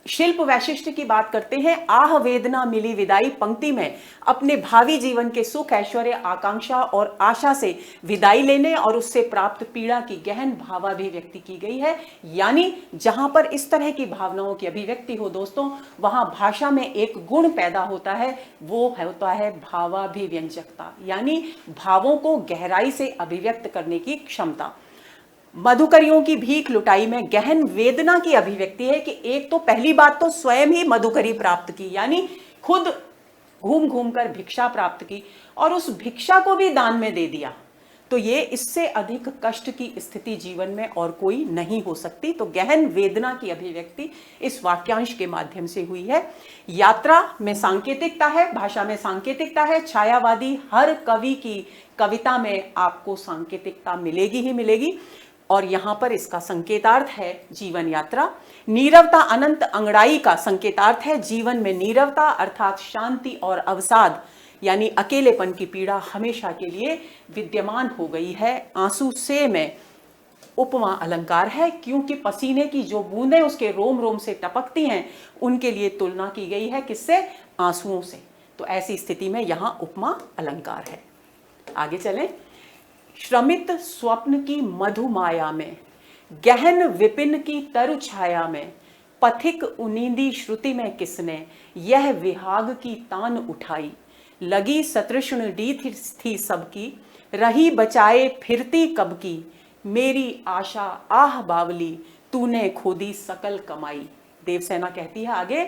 शिल्प वैशिष्ट की बात करते हैं। आह वेदना मिली विदाई पंक्ति में अपने भावी जीवन के सुख, ऐश्वर्य, आकांक्षा और आशा से विदाई लेने और उससे प्राप्त पीड़ा की गहन भावाभिव्यक्ति की गई है। यानी जहां पर इस तरह की भावनाओं की अभिव्यक्ति हो दोस्तों, वहां भाषा में एक गुण पैदा होता है, वो होता है भावाभिव्यंजकता, यानी भावों को गहराई से अभिव्यक्त करने की क्षमता। मधुकरियों की भीख लुटाई में गहन वेदना की अभिव्यक्ति है कि एक तो पहली बात तो स्वयं ही मधुकरी प्राप्त की, यानी खुद घूम घूम कर भिक्षा प्राप्त की और उस भिक्षा को भी दान में दे दिया। तो ये इससे अधिक कष्ट की स्थिति जीवन में और कोई नहीं हो सकती। तो गहन वेदना की अभिव्यक्ति इस वाक्यांश के माध्यम से हुई है। यात्रा में सांकेतिकता है, भाषा में सांकेतिकता है। छायावादी हर कवि की कविता में आपको सांकेतिकता मिलेगी ही मिलेगी, और यहां पर इसका संकेतार्थ है जीवन यात्रा। नीरवता अनंत अंगड़ाई का संकेतार्थ है जीवन में नीरवता अर्थात शांति और अवसाद यानी अकेलेपन की पीड़ा हमेशा के लिए विद्यमान हो गई है। आंसू से में उपमा अलंकार है, क्योंकि पसीने की जो बूंदें उसके रोम रोम से टपकती हैं, उनके लिए तुलना की गई है किससे? आंसुओं से। तो ऐसी स्थिति में यहां उपमा अलंकार है। आगे चलें। श्रमित स्वप्न की मधुमाया में, गहन विपिन की तरु छाया में, पथिक उनींदी श्रुति में किसने यह विहाग की तान उठाई। लगी सतृष्ण डी थी सबकी, रही बचाए फिरती कब की, मेरी आशा आह बावली तूने खोदी सकल कमाई। देवसेना कहती है आगे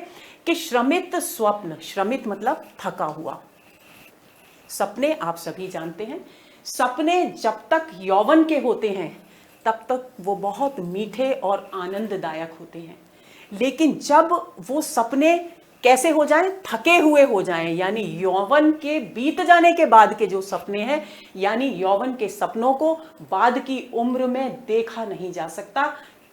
कि श्रमित स्वप्न, श्रमित मतलब थका हुआ। सपने आप सभी जानते हैं, सपने जब तक यौवन के होते हैं तब तक वो बहुत मीठे और आनंददायक होते हैं, लेकिन जब वो सपने कैसे हो जाएं? थके हुए हो जाएं, यानी यौवन के बीत जाने के बाद के जो सपने हैं, यानी यौवन के सपनों को बाद की उम्र में देखा नहीं जा सकता।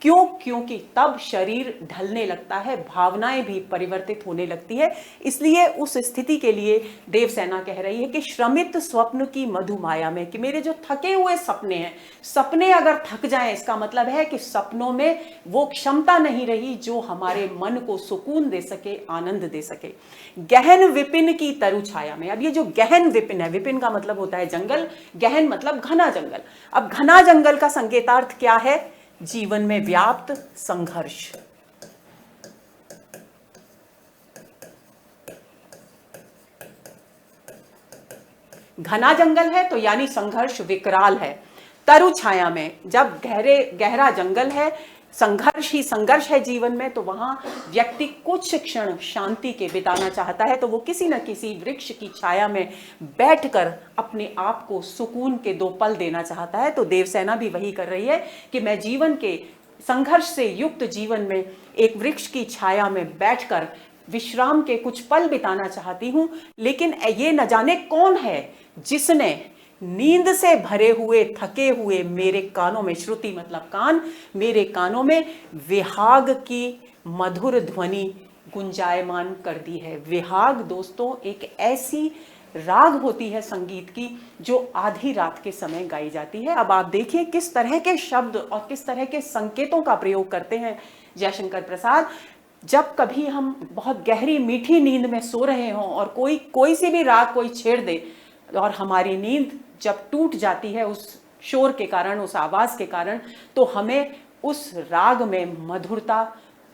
क्यों? क्योंकि तब शरीर ढलने लगता है, भावनाएं भी परिवर्तित होने लगती है। इसलिए उस स्थिति के लिए देवसेना कह रही है कि श्रमित स्वप्न की मधुमाया में, कि मेरे जो थके हुए सपने हैं, सपने अगर थक जाएं, इसका मतलब है कि सपनों में वो क्षमता नहीं रही जो हमारे मन को सुकून दे सके, आनंद दे सके। गहन विपिन की तरु छाया में, अब ये जो गहन विपिन है, विपिन का मतलब होता है जंगल, गहन मतलब घना जंगल। अब घना जंगल का संकेतार्थ क्या है? जीवन में व्याप्त संघर्ष। घना जंगल है तो यानी संघर्ष विकराल है। तरु छाया में, जब गहरा जंगल है, संघर्ष ही संघर्ष है जीवन में, तो वहां व्यक्ति कुछ क्षण शांति के बिताना चाहता है, तो वो किसी न किसी वृक्ष की छाया में बैठकर अपने आप को सुकून के 2 पल देना चाहता है। तो देवसेना भी वही कर रही है कि मैं जीवन के संघर्ष से युक्त जीवन में एक वृक्ष की छाया में बैठकर विश्राम के कुछ पल बिताना चाहती हूं। लेकिन ये न जाने कौन है जिसने नींद से भरे हुए, थके हुए मेरे कानों में, श्रुति मतलब कान, मेरे कानों में विहाग की मधुर ध्वनि गुंजायमान कर दी है। विहाग दोस्तों एक ऐसी राग होती है संगीत की जो आधी रात के समय गाई जाती है। अब आप देखिए किस तरह के शब्द और किस तरह के संकेतों का प्रयोग करते हैं जयशंकर प्रसाद। जब कभी हम बहुत गहरी मीठी नींद में सो रहे हों और कोई सी भी राग कोई छेड़ दे, और हमारी नींद जब टूट जाती है उस शोर के कारण, उस आवाज के कारण, तो हमें उस राग में मधुरता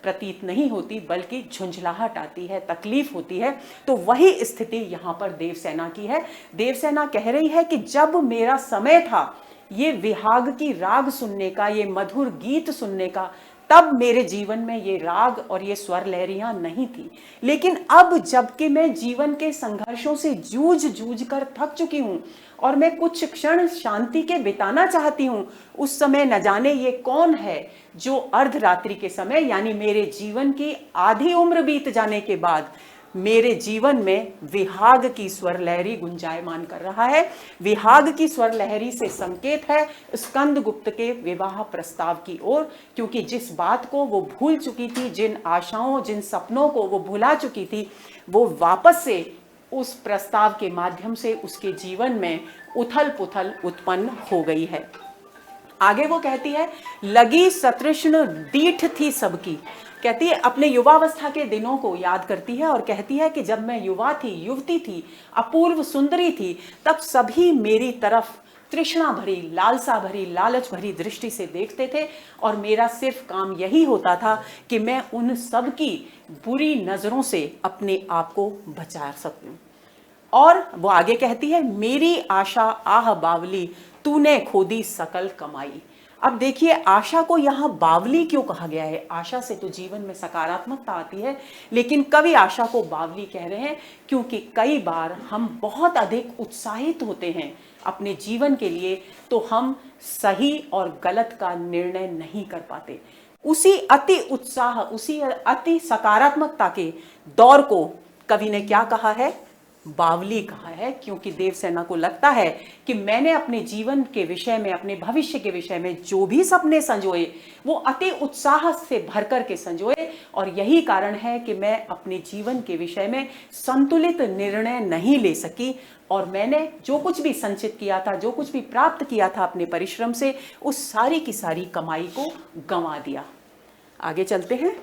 प्रतीत नहीं होती, बल्कि झुंझलाहट आती है, तकलीफ होती है। तो वही स्थिति यहां पर देवसेना की है। देवसेना कह रही है कि जब मेरा समय था ये विहाग की राग सुनने का, ये मधुर गीत सुनने का, तब मेरे जीवन में ये राग और ये स्वर लहरियां नहीं थी। लेकिन अब जबकि मैं जीवन के संघर्षों से जूझ कर थक चुकी हूं और मैं कुछ क्षण शांति के बिताना चाहती हूं, उस समय न जाने ये कौन है जो अर्धरात्रि के समय, यानी मेरे जीवन की आधी उम्र बीत जाने के बाद, मेरे जीवन में विहाग की स्वर लहरी गुंजायमान कर रहा है। विहाग की स्वर लहरी से संकेत है स्कंदगुप्त के विवाह प्रस्ताव की ओर, क्योंकि जिस बात को वो भूल चुकी थी, जिन आशाओं, जिन सपनों को वो भुला चुकी थी, वो वापस से उस प्रस्ताव के माध्यम से उसके जीवन में उथल पुथल उत्पन्न हो गई है। आगे वो कहती है, लगी सतृष्ण दीठ थी सबकी। कहती है अपने युवावस्था के दिनों को याद करती है और कहती है कि जब मैं युवा थी, युवती थी, अपूर्व सुंदरी थी, तब सभी मेरी तरफ तृष्णा भरी, लालसा भरी, लालच भरी दृष्टि से देखते थे और मेरा सिर्फ काम यही होता था कि मैं उन सब की बुरी नजरों से अपने आप को बचा सकूं। और वो आगे कहती है, मेरी आशा आह बावली तूने खोदी सकल कमाई। अब देखिए आशा को यहाँ बावली क्यों कहा गया है? आशा से तो जीवन में सकारात्मकता आती है, लेकिन कवि आशा को बावली कह रहे हैं क्योंकि कई बार हम बहुत अधिक उत्साहित होते हैं अपने जीवन के लिए, तो हम सही और गलत का निर्णय नहीं कर पाते। उसी अति उत्साह, उसी अति सकारात्मकता के दौर को कवि ने क्या कहा है? बावली कहा है, क्योंकि देवसेना को लगता है कि मैंने अपने जीवन के विषय में, अपने भविष्य के विषय में जो भी सपने संजोए वो अति उत्साह से भरकर के संजोए, और यही कारण है कि मैं अपने जीवन के विषय में संतुलित निर्णय नहीं ले सकी और मैंने जो कुछ भी संचित किया था, जो कुछ भी प्राप्त किया था अपने परिश्रम से, उस सारी की सारी कमाई को गंवा दिया। आगे चलते हैं।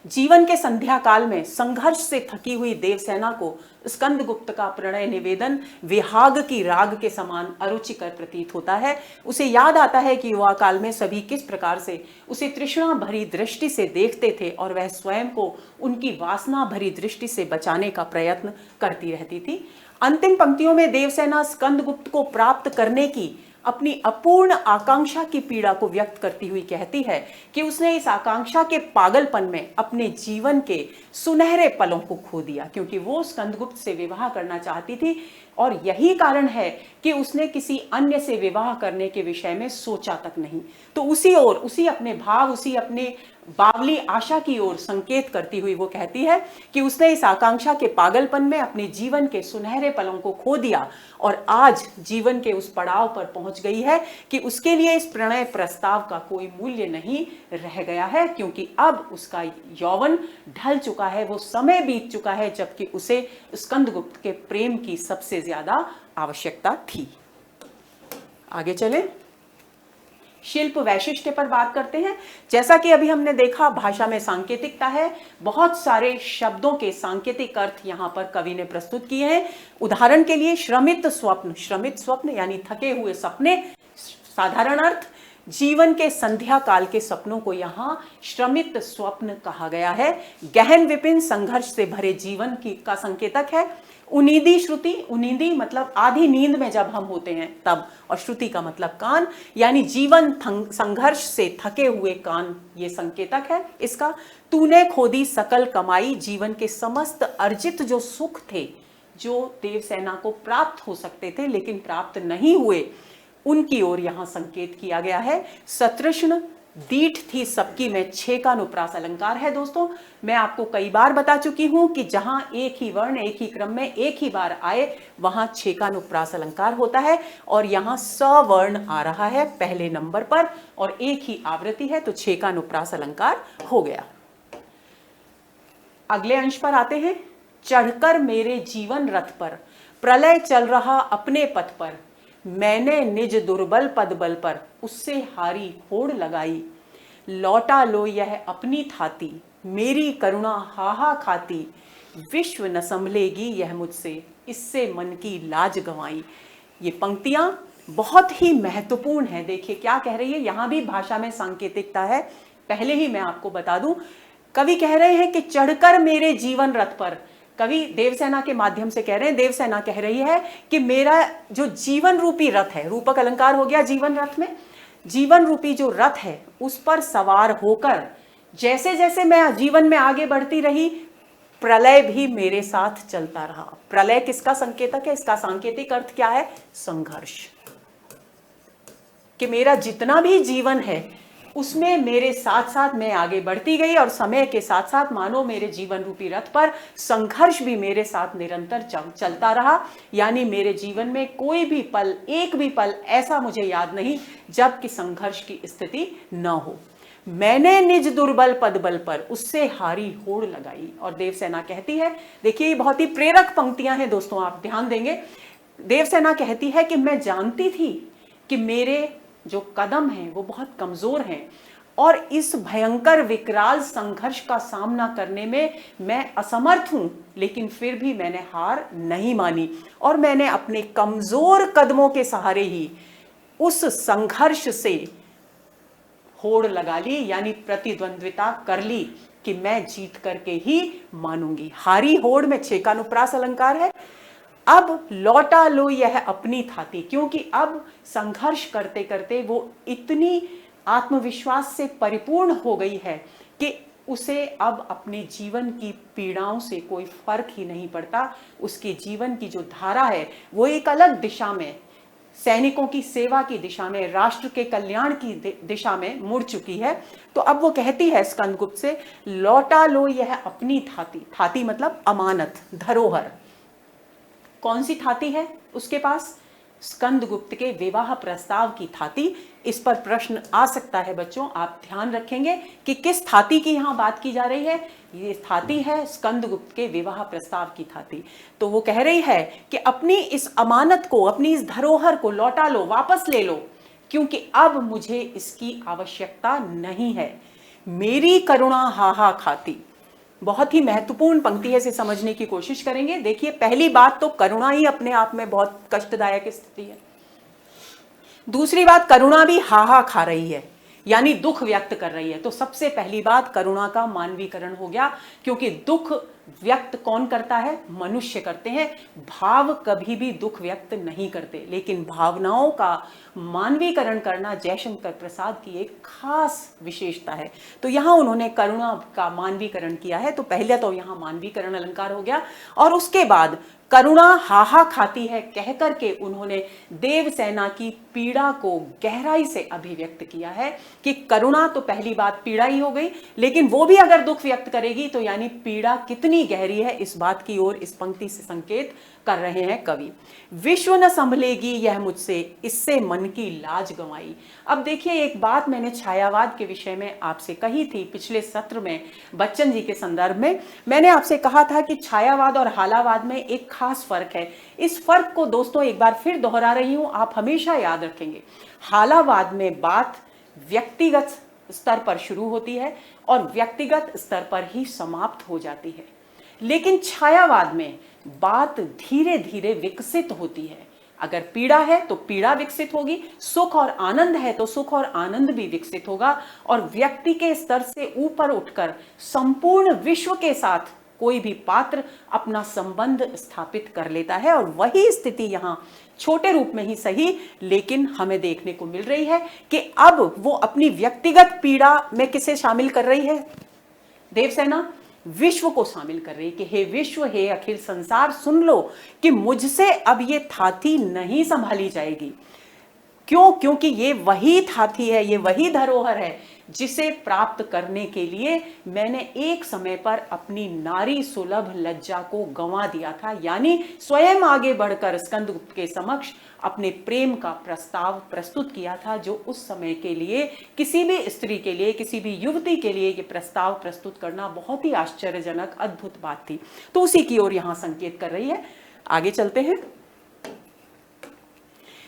जीवन के संध्या काल में संघर्ष से थकी हुई देवसेना को स्कंदगुप्त का प्रणय निवेदन विहाग की राग के समान अरुचिकर प्रतीत होता है। उसे याद आता है कि युवा काल में सभी किस प्रकार से उसे तृष्णा भरी दृष्टि से देखते थे और वह स्वयं को उनकी वासना भरी दृष्टि से बचाने का प्रयत्न करती रहती थी। अंतिम पंक्तियों में देवसेना स्कंदगुप्त को प्राप्त करने की अपनी अपूर्ण आकांक्षा की पीड़ा को व्यक्त करती हुई कहती है कि उसने इस आकांक्षा के पागलपन में अपने जीवन के सुनहरे पलों को खो दिया, क्योंकि वो स्कंदगुप्त से विवाह करना चाहती थी और यही कारण है कि उसने किसी अन्य से विवाह करने के विषय में सोचा तक नहीं। तो उसी ओर, उसी अपने भाव, उसी अपने बावली आशा की ओर संकेत करती हुई वो कहती है कि उसने इस आकांक्षा के पागलपन में अपने जीवन के सुनहरे पलों को खो दिया और आज जीवन के उस पड़ाव पर पहुंच गई है कि उसके लिए इस प्रणय प्रस्ताव का कोई मूल्य नहीं रह गया है, क्योंकि अब उसका यौवन ढल चुका है, वो समय बीत चुका है जबकि उसे स्कंदगुप्त के प्रेम की सबसे ज्यादा आवश्यकता थी। आगे चले, शिल्प वैशिष्ट्य पर बात करते हैं। जैसा कि अभी हमने देखा, भाषा में सांकेतिकता है, बहुत सारे शब्दों के सांकेतिक अर्थ यहां पर कवि ने प्रस्तुत किए हैं। उदाहरण के लिए श्रमित स्वप्न यानी थके हुए सपने, साधारण अर्थ। जीवन के संध्या काल के सपनों को यहां श्रमित स्वप्न कहा गया है। गहन विपिन संघर्ष से भरे जीवन का संकेतक है। उनीदी श्रुति, उनीदी मतलब आधी नींद में जब हम होते हैं तब, और श्रुति का मतलब कान, यानी जीवन संघर्ष से थके हुए कान, ये संकेतक है इसका। तूने खोदी सकल कमाई, जीवन के समस्त अर्जित जो सुख थे, जो देवसेना को प्राप्त हो सकते थे लेकिन प्राप्त नहीं हुए, उनकी ओर यहां संकेत किया गया है। सतृष्ण दीठ थी सबकी में, छे का अनुप्रास अलंकार है। दोस्तों, मैं आपको कई बार बता चुकी हूं कि जहां एक ही वर्ण एक ही क्रम में एक ही बार आए वहां छे का अनुप्रास अलंकार होता है, और यहां सवर्ण आ रहा है पहले नंबर पर और एक ही आवृत्ति है, तो छे का अनुप्रास अलंकार हो गया। अगले अंश पर आते हैं। चढ़कर मेरे जीवन रथ पर, प्रलय चल रहा अपने पथ पर, मैंने निज दुर्बल पद बल पर, उससे हारी होड़ लगाई। लौटा लो यह अपनी थाती, मेरी करुणा हाहा खाती, विश्व न संभलेगी यह मुझसे, इससे मन की लाज गंवाई। ये पंक्तियां बहुत ही महत्वपूर्ण है। देखिए क्या कह रही है, यहां भी भाषा में सांकेतिकता है। पहले ही मैं आपको बता दूं, कवि कह रहे हैं कि चढ़कर मेरे जीवन रथ पर, कवि देवसेना के माध्यम से कह रहे हैं, देवसेना कह रही है कि मेरा जो जीवन रूपी रथ है, रूपक अलंकार हो गया जीवन रथ में, जीवन रूपी जो रथ है उस पर सवार होकर जैसे जैसे मैं जीवन में आगे बढ़ती रही, प्रलय भी मेरे साथ चलता रहा। प्रलय किसका संकेतक है? इसका सांकेतिक अर्थ क्या है? संघर्ष। कि मेरा जितना भी जीवन है उसमें मेरे साथ साथ मैं आगे बढ़ती गई, और समय के साथ साथ मानो मेरे जीवन रूपी रथ पर संघर्ष भी मेरे साथ निरंतर चलता रहा। यानी मेरे जीवन में कोई भी पल, एक भी पल ऐसा मुझे याद नहीं जब कि संघर्ष की स्थिति न हो। मैंने निज दुर्बल पद बल पर, उससे हारी होड़ लगाई। और देवसेना कहती है, देखिए ये बहुत ही प्रेरक पंक्तियां हैं दोस्तों, आप ध्यान देंगे। देवसेना कहती है कि मैं जानती थी कि मेरे जो कदम हैं वो बहुत कमजोर हैं, और इस भयंकर विकराल संघर्ष का सामना करने में मैं असमर्थ हूं, लेकिन फिर भी मैंने हार नहीं मानी, और मैंने अपने कमजोर कदमों के सहारे ही उस संघर्ष से होड़ लगा ली, यानी प्रतिद्वंद्विता कर ली कि मैं जीत करके ही मानूंगी। हारी होड़ में छे का अनुप्रास अलंकार है। अब लौटा लो यह अपनी थाती, क्योंकि अब संघर्ष करते करते वो इतनी आत्मविश्वास से परिपूर्ण हो गई है कि उसे अब अपने जीवन की पीड़ाओं से कोई फर्क ही नहीं पड़ता। उसके जीवन की जो धारा है वो एक अलग दिशा में, सैनिकों की सेवा की दिशा में, राष्ट्र के कल्याण की दिशा में मुड़ चुकी है। तो अब वो कहती है स्कंदगुप्त से, लौटा लो यह अपनी थाती। थाती मतलब अमानत, धरोहर। कौन सी थाती है उसके पास? स्कंदगुप्त के विवाह प्रस्ताव की थाती। इस पर प्रश्न आ सकता है बच्चों, आप ध्यान रखेंगे कि किस थाती की यहां बात की जा रही है। ये थाती है स्कंदगुप्त के विवाह प्रस्ताव की थाती। तो वो कह रही है कि अपनी इस अमानत को, अपनी इस धरोहर को लौटा लो, वापस ले लो, क्योंकि अब मुझे इसकी आवश्यकता नहीं है। मेरी करुणा हाहा खाती। बहुत ही महत्वपूर्ण पंक्ति है, इसे समझने की कोशिश करेंगे। देखिए पहली बात तो करुणा ही अपने आप में बहुत कष्टदायक स्थिति है। दूसरी बात, करुणा भी हाहा खा रही है, यानी दुख व्यक्त कर रही है। तो सबसे पहली बात, करुणा का मानवीकरण हो गया, क्योंकि दुख व्यक्त कौन करता है? मनुष्य करते हैं। भाव कभी भी दुख व्यक्त नहीं करते, लेकिन भावनाओं का मानवीकरण करना जयशंकर प्रसाद की एक खास विशेषता है। तो यहाँ उन्होंने करुणा का मानवीकरण किया है। तो पहले तो यहाँ मानवीकरण अलंकार हो गया, और उसके बाद करुणा हाहा खाती है कह करके उन्होंने देवसेना की पीड़ा को गहराई से अभिव्यक्त किया है कि करुणा तो पहली बात पीड़ा ही हो गई, लेकिन वो भी अगर दुख व्यक्त करेगी तो यानी पीड़ा कितनी गहरी है, इस बात की ओर इस पंक्ति से संकेत कर रहे हैं कवि। विश्व न संभलेगी यह मुझसे, इससे मन की लाज गंवाई। अब देखिए, एक बात मैंने छायावाद के विषय में आपसे कही थी पिछले सत्र में, बच्चन जी के संदर्भ में मैंने आपसे कहा था कि छायावाद और हालावाद में एक खास फर्क है। इस फर्क को दोस्तों एक बार फिर दोहरा रही हूं, आप हमेशा याद रखेंगे। हालावाद में बात व्यक्तिगत स्तर पर शुरू होती है और व्यक्तिगत स्तर पर ही समाप्त हो जाती है, लेकिन छायावाद में बात धीरे धीरे विकसित होती है। अगर पीड़ा है तो पीड़ा विकसित होगी, सुख और आनंद है तो सुख और आनंद भी विकसित होगा, और व्यक्ति के स्तर से ऊपर उठकर संपूर्ण विश्व के साथ कोई भी पात्र अपना संबंध स्थापित कर लेता है। और वही स्थिति यहां छोटे रूप में ही सही, लेकिन हमें देखने को मिल रही है कि अब वो अपनी व्यक्तिगत पीड़ा में किसे शामिल कर रही है? देवसेना विश्व को शामिल कर रही कि हे विश्व, हे अखिल संसार, सुन लो कि मुझसे अब ये थाती नहीं संभाली जाएगी। क्यों? क्योंकि ये वही थाती है, ये वही धरोहर है जिसे प्राप्त करने के लिए मैंने एक समय पर अपनी नारी सुलभ लज्जा को गंवा दिया था, यानी स्वयं आगे बढ़कर स्कंदगुप्त के समक्ष अपने प्रेम का प्रस्ताव प्रस्तुत किया था, जो उस समय के लिए किसी भी स्त्री के लिए, किसी भी युवती के लिए ये प्रस्ताव प्रस्तुत करना बहुत ही आश्चर्यजनक अद्भुत बात थी। तो उसी की ओर यहां संकेत कर रही है। आगे चलते हैं।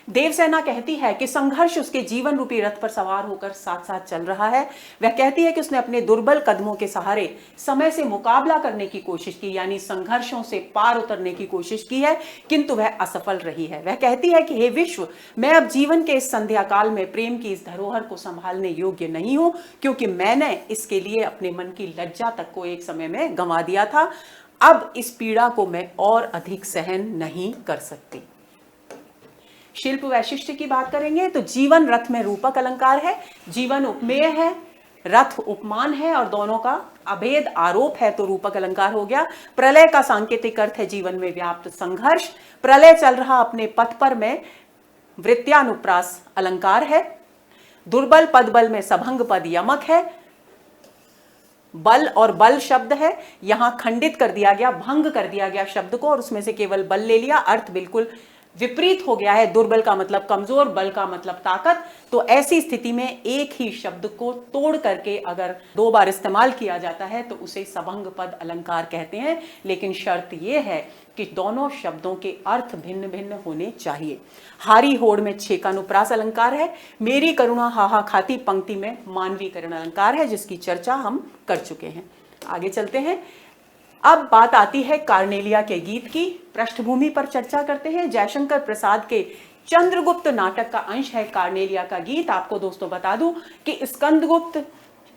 देवसेना कहती है कि संघर्ष उसके जीवन रूपी रथ पर सवार होकर साथ साथ चल रहा है। वह कहती है कि उसने अपने दुर्बल कदमों के सहारे समय से मुकाबला करने की कोशिश की, यानी संघर्षों से पार उतरने की कोशिश की है, किंतु वह असफल रही है। वह कहती है कि हे विश्व, मैं अब जीवन के इस संध्या काल में प्रेम की इस धरोहर को संभालने योग्य नहीं हूं, क्योंकि मैंने इसके लिए अपने मन की लज्जा तक को एक समय में गंवा दिया था। अब इस पीड़ा को मैं और अधिक सहन नहीं कर सकती। शिल्प वैशिष्ट्य की बात करेंगे तो जीवन रथ में रूपक अलंकार है, जीवन उपमेय है, रथ उपमान है, और दोनों का अभेद आरोप है तो रूपक अलंकार हो गया। प्रलय का सांकेतिक अर्थ है जीवन में व्याप्त संघर्ष, प्रलय चल रहा अपने पथ पर में वृत्यानुप्रास अलंकार है। दुर्बल पद बल में सभंग पद यमक है। बल और बल शब्द है, यहां खंडित कर दिया गया, भंग कर दिया गया शब्द को और उसमें से केवल बल ले लिया, अर्थ बिल्कुल विपरीत हो गया है। दुर्बल का मतलब कमजोर, बल का मतलब ताकत। तो ऐसी स्थिति में एक ही शब्द को तोड़ करके अगर दो बार इस्तेमाल किया जाता है तो उसे सभंग पद अलंकार कहते हैं, लेकिन शर्त यह है कि दोनों शब्दों के अर्थ भिन्न भिन्न होने चाहिए। हारी होड़ में छेकानुप्रास अलंकार है। मेरी करुणा हाहा खाती पंक्ति में मानवीकरण अलंकार है, जिसकी चर्चा हम कर चुके हैं। आगे चलते हैं। अब बात आती है कार्नेलिया के गीत की। पृष्ठभूमि पर चर्चा करते हैं। जयशंकर प्रसाद के चंद्रगुप्त नाटक का अंश है कार्नेलिया का गीत। आपको दोस्तों बता दूं कि स्कंदगुप्त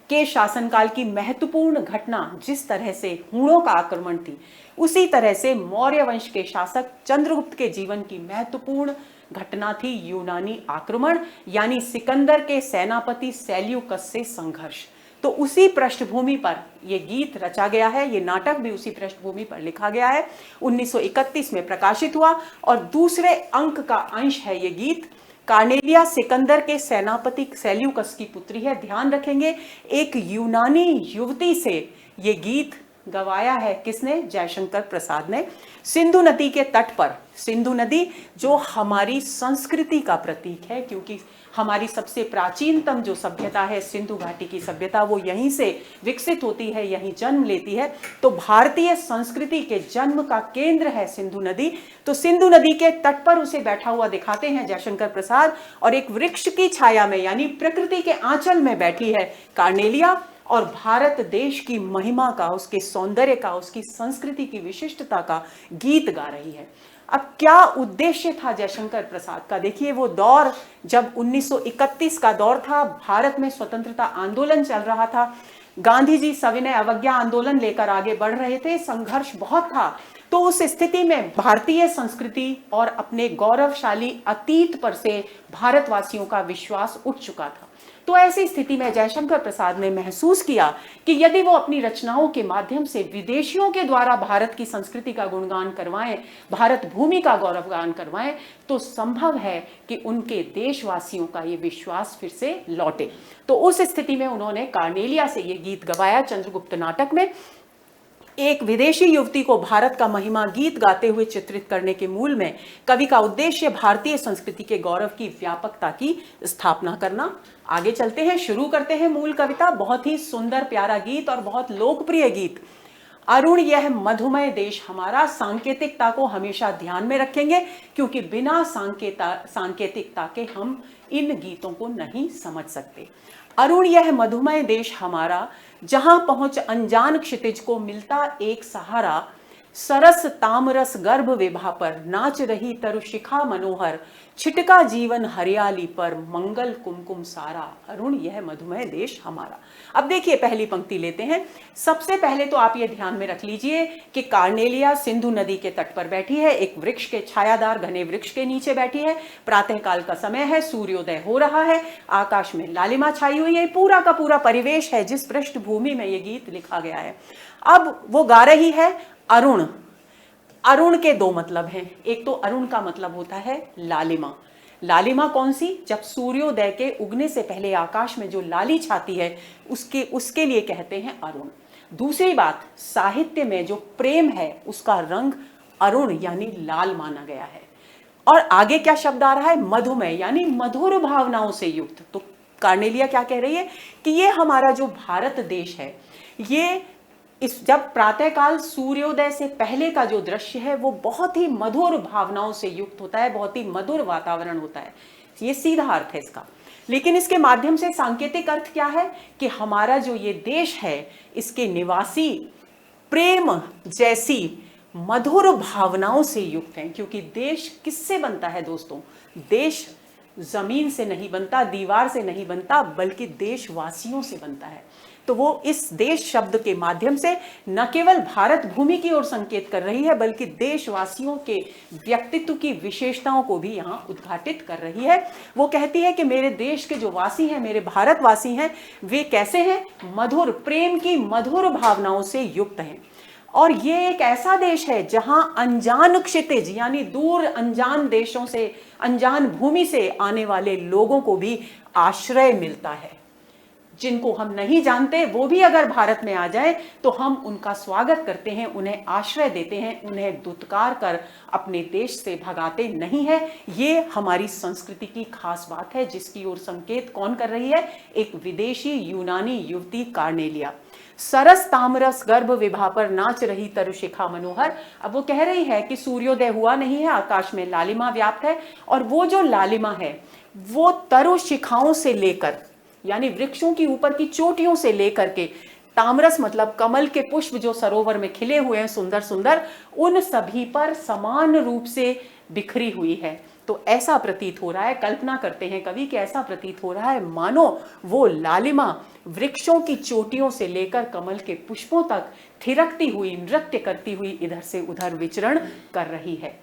के शासनकाल की महत्वपूर्ण घटना जिस तरह से हूणों का आक्रमण थी, उसी तरह से मौर्य वंश के शासक चंद्रगुप्त के जीवन की महत्वपूर्ण घटना थी यूनानी आक्रमण, यानी सिकंदर के सेनापति सेल्यूकस से संघर्ष। तो उसी पृष्ठभूमि पर यह गीत रचा गया है, ये नाटक भी उसी पृष्ठभूमि पर लिखा गया है। 1931 में प्रकाशित हुआ और दूसरे अंक का अंश है ये गीत। कार्नेलिया सिकंदर के सेनापति सेल्यूकस की पुत्री है। ध्यान रखेंगे, एक यूनानी युवती से ये गीत गवाया है। किसने? जयशंकर प्रसाद ने। सिंधु नदी के तट पर, सिंधु नदी जो हमारी संस्कृति का प्रतीक है, क्योंकि हमारी सबसे प्राचीनतम जो सभ्यता है सिंधु घाटी की सभ्यता, वो यहीं से विकसित होती है, यहीं जन्म लेती है। तो भारतीय संस्कृति के जन्म का केंद्र है सिंधु नदी। तो सिंधु नदी के तट पर उसे बैठा हुआ दिखाते हैं जयशंकर प्रसाद, और एक वृक्ष की छाया में यानी प्रकृति के आंचल में बैठी है कार्नेलिया, और भारत देश की महिमा का, उसके सौंदर्य का, उसकी संस्कृति की विशिष्टता का गीत गा रही है। अब क्या उद्देश्य था जयशंकर प्रसाद का? देखिए, वो दौर जब 1931 का दौर था, भारत में स्वतंत्रता आंदोलन चल रहा था, गांधी जी सविनय अवज्ञा आंदोलन लेकर आगे बढ़ रहे थे, संघर्ष बहुत था। तो उस स्थिति में भारतीय संस्कृति और अपने गौरवशाली अतीत पर से भारतवासियों का विश्वास उठ चुका था। तो ऐसी स्थिति में जयशंकर प्रसाद ने महसूस किया कि यदि वो अपनी रचनाओं के माध्यम से विदेशियों के द्वारा भारत की संस्कृति का गुणगान करवाएं, भारत भूमि का गौरवगान करवाएं, तो संभव है कि उनके देशवासियों का ये विश्वास फिर से लौटे। तो उस स्थिति में उन्होंने कार्नेलिया से ये गीत गवाया चंद्रगुप्त नाटक में। एक विदेशी युवती को भारत का महिमा गीत गाते हुए चित्रित करने के मूल में कवि का उद्देश्य भारतीय संस्कृति के गौरव की व्यापकता की स्थापना करना। आगे चलते हैं, शुरू करते हैं मूल कविता। बहुत ही सुंदर प्यारा गीत और बहुत लोकप्रिय गीत। अरुण यह मधुमय देश हमारा, सांकेतिकता को हमेशा ध्यान में रखेंगे क्योंकि बिना सांकेतिकता के हम इन गीतों को नहीं समझ सकते। अरुण यह मधुमय देश हमारा, जहां पहुंच अनजान क्षितिज को मिलता एक सहारा, सरस तामरस गर्भ विभा पर नाच रही तरुशिखा मनोहर, छिटका जीवन हरियाली पर मंगल कुमकुम सारा, अरुण यह मधुमय देश हमारा। अब देखिए पहली पंक्ति लेते हैं। सबसे पहले तो आप ये ध्यान में रख लीजिए कि कार्नेलिया सिंधु नदी के तट पर बैठी है, एक वृक्ष के छायादार घने वृक्ष के नीचे बैठी है। प्रातःकाल का समय है, सूर्योदय हो रहा है, आकाश में लालिमा छाई हुई है। पूरा का पूरा परिवेश है जिस पृष्ठभूमि में ये गीत लिखा गया है। अब वो गा रही है अरुण। अरुण के दो मतलब हैं। एक तो अरुण का मतलब होता है लालिमा। लालिमा कौन सी? जब सूर्योदय के उगने से पहले आकाश में जो लाली छाती है उसके लिए कहते हैं अरुण। दूसरी बात, साहित्य में जो प्रेम है उसका रंग अरुण यानी लाल माना गया है। और आगे क्या शब्द आ रहा है? मधुमय यानी मधुर भावनाओं से युक्त। तो कार्नेलिया क्या कह रही है कि ये हमारा जो भारत देश है, ये जब प्रातःकाल सूर्योदय से पहले का जो दृश्य है वो बहुत ही मधुर भावनाओं से युक्त होता है, बहुत ही मधुर वातावरण होता है। ये सीधा अर्थ है इसका। लेकिन इसके माध्यम से सांकेतिक अर्थ क्या है कि हमारा जो ये देश है इसके निवासी प्रेम जैसी मधुर भावनाओं से युक्त हैं। क्योंकि देश किससे बनता है दोस्तों? देश जमीन से नहीं बनता, दीवार से नहीं बनता, बल्कि देशवासियों से बनता है। तो वो इस देश शब्द के माध्यम से न केवल भारत भूमि की ओर संकेत कर रही है बल्कि देशवासियों के व्यक्तित्व की विशेषताओं को भी यहाँ उद्घाटित कर रही है। वो कहती है कि मेरे देश के जो वासी हैं, मेरे भारतवासी हैं, वे कैसे हैं? मधुर, प्रेम की मधुर भावनाओं से युक्त हैं। और ये एक ऐसा देश है जहां अनजान क्षितिज यानी दूर अनजान देशों से, अनजान भूमि से आने वाले लोगों को भी आश्रय मिलता है। जिनको हम नहीं जानते वो भी अगर भारत में आ जाए तो हम उनका स्वागत करते हैं, उन्हें आश्रय देते हैं, उन्हें दुत्कार कर अपने देश से भगाते नहीं है। ये हमारी संस्कृति की खास बात है जिसकी ओर संकेत कौन कर रही है? एक विदेशी यूनानी युवती कार्नेलिया। सरस तामरस गर्भ विभा पर नाच रही तरुशिखा मनोहर। अब वो कह रही है कि सूर्योदय हुआ नहीं है, आकाश में लालिमा व्याप्त है, और वो जो लालिमा है वो तरुशिखाओं से लेकर यानी वृक्षों की ऊपर की चोटियों से लेकर के, तामरस मतलब कमल के पुष्प जो सरोवर में खिले हुए हैं सुंदर सुंदर, उन सभी पर समान रूप से बिखरी हुई है। तो ऐसा प्रतीत हो रहा है, कल्पना करते हैं कवि कि ऐसा प्रतीत हो रहा है मानो वो लालिमा वृक्षों की चोटियों से लेकर कमल के पुष्पों तक थिरकती हुई, नृत्य करती हुई इधर से उधर विचरण कर रही है।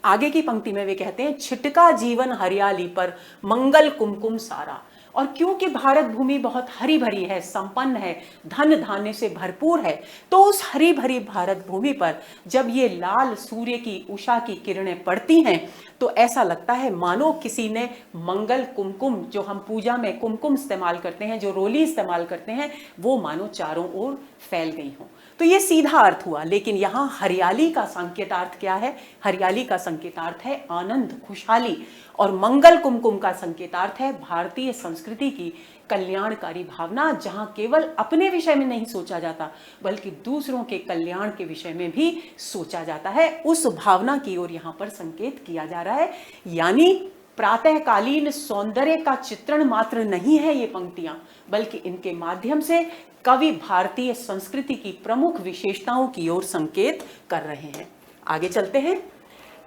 आगे की पंक्ति में वे कहते हैं, छिटका जीवन हरियाली पर मंगल कुमकुम सारा। और क्योंकि भारत भूमि बहुत हरी भरी है, संपन्न है, धन धान्य से भरपूर है, तो उस हरी भरी भारत भूमि पर जब ये लाल सूर्य की उषा की किरणें पड़ती हैं तो ऐसा लगता है मानो किसी ने मंगल कुमकुम, जो हम पूजा में कुमकुम इस्तेमाल करते हैं, जो रोली इस्तेमाल करते हैं, वो मानो चारों ओर फैल गई हो। तो ये सीधा अर्थ हुआ। लेकिन यहाँ हरियाली का संकेतार्थ क्या है? हरियाली का संकेतार्थ है आनंद, खुशहाली, और मंगल कुमकुम का संकेतार्थ है भारतीय संस्कृति की कल्याणकारी भावना, जहां केवल अपने विषय में नहीं सोचा जाता बल्कि दूसरों के कल्याण के विषय में भी सोचा जाता है। उस भावना की ओर यहाँ पर संकेत किया जा रहा है। यानी प्रातःकालीन सौंदर्य का चित्रण मात्र नहीं है ये पंक्तियां, बल्कि इनके माध्यम से कवि भारतीय संस्कृति की प्रमुख विशेषताओं की ओर संकेत कर रहे हैं। आगे चलते हैं।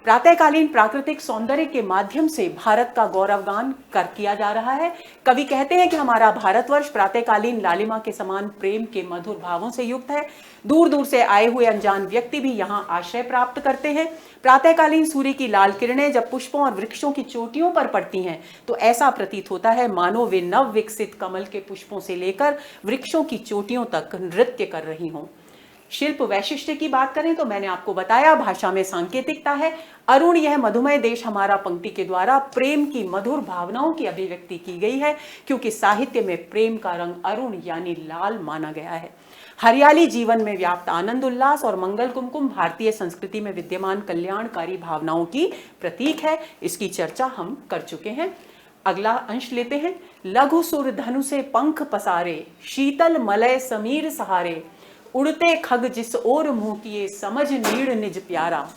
प्रातःकालीन प्राकृतिक सौंदर्य के माध्यम से भारत का गौरवगान किया जा रहा है। कवि कहते हैं कि हमारा भारतवर्ष प्रातःकालीन लालिमा के समान प्रेम के मधुर भावों से युक्त है। दूर दूर से आए हुए अनजान व्यक्ति भी यहाँ आश्रय प्राप्त करते हैं। प्रातःकालीन सूर्य की लाल किरणें जब पुष्पों और वृक्षों की चोटियों पर पड़ती हैं तो ऐसा प्रतीत होता है मानो वे नव विकसित कमल के पुष्पों से लेकर वृक्षों की चोटियों तक नृत्य कर रही हों। शिल्प वैशिष्ट्य की बात करें तो मैंने आपको बताया भाषा में सांकेतिकता है। अरुण यह मधुमय देश हमारा पंक्ति के द्वारा प्रेम की मधुर भावनाओं की अभिव्यक्ति की गई है, क्योंकि साहित्य में प्रेम का रंग अरुण यानी लाल माना गया है। हरियाली जीवन में व्याप्त आनंद उल्लास और मंगल कुमकुम भारतीय संस्कृति में विद्यमान कल्याणकारी भावनाओं की प्रतीक है। इसकी चर्चा हम कर चुके हैं। अगला अंश लेते हैं। लघु सुर धनु से पंख पसारे, शीतल मलय समीर सहारे, उड़ते खग जिस ओर मुंह किए, समझ नीड़ निज प्यारा।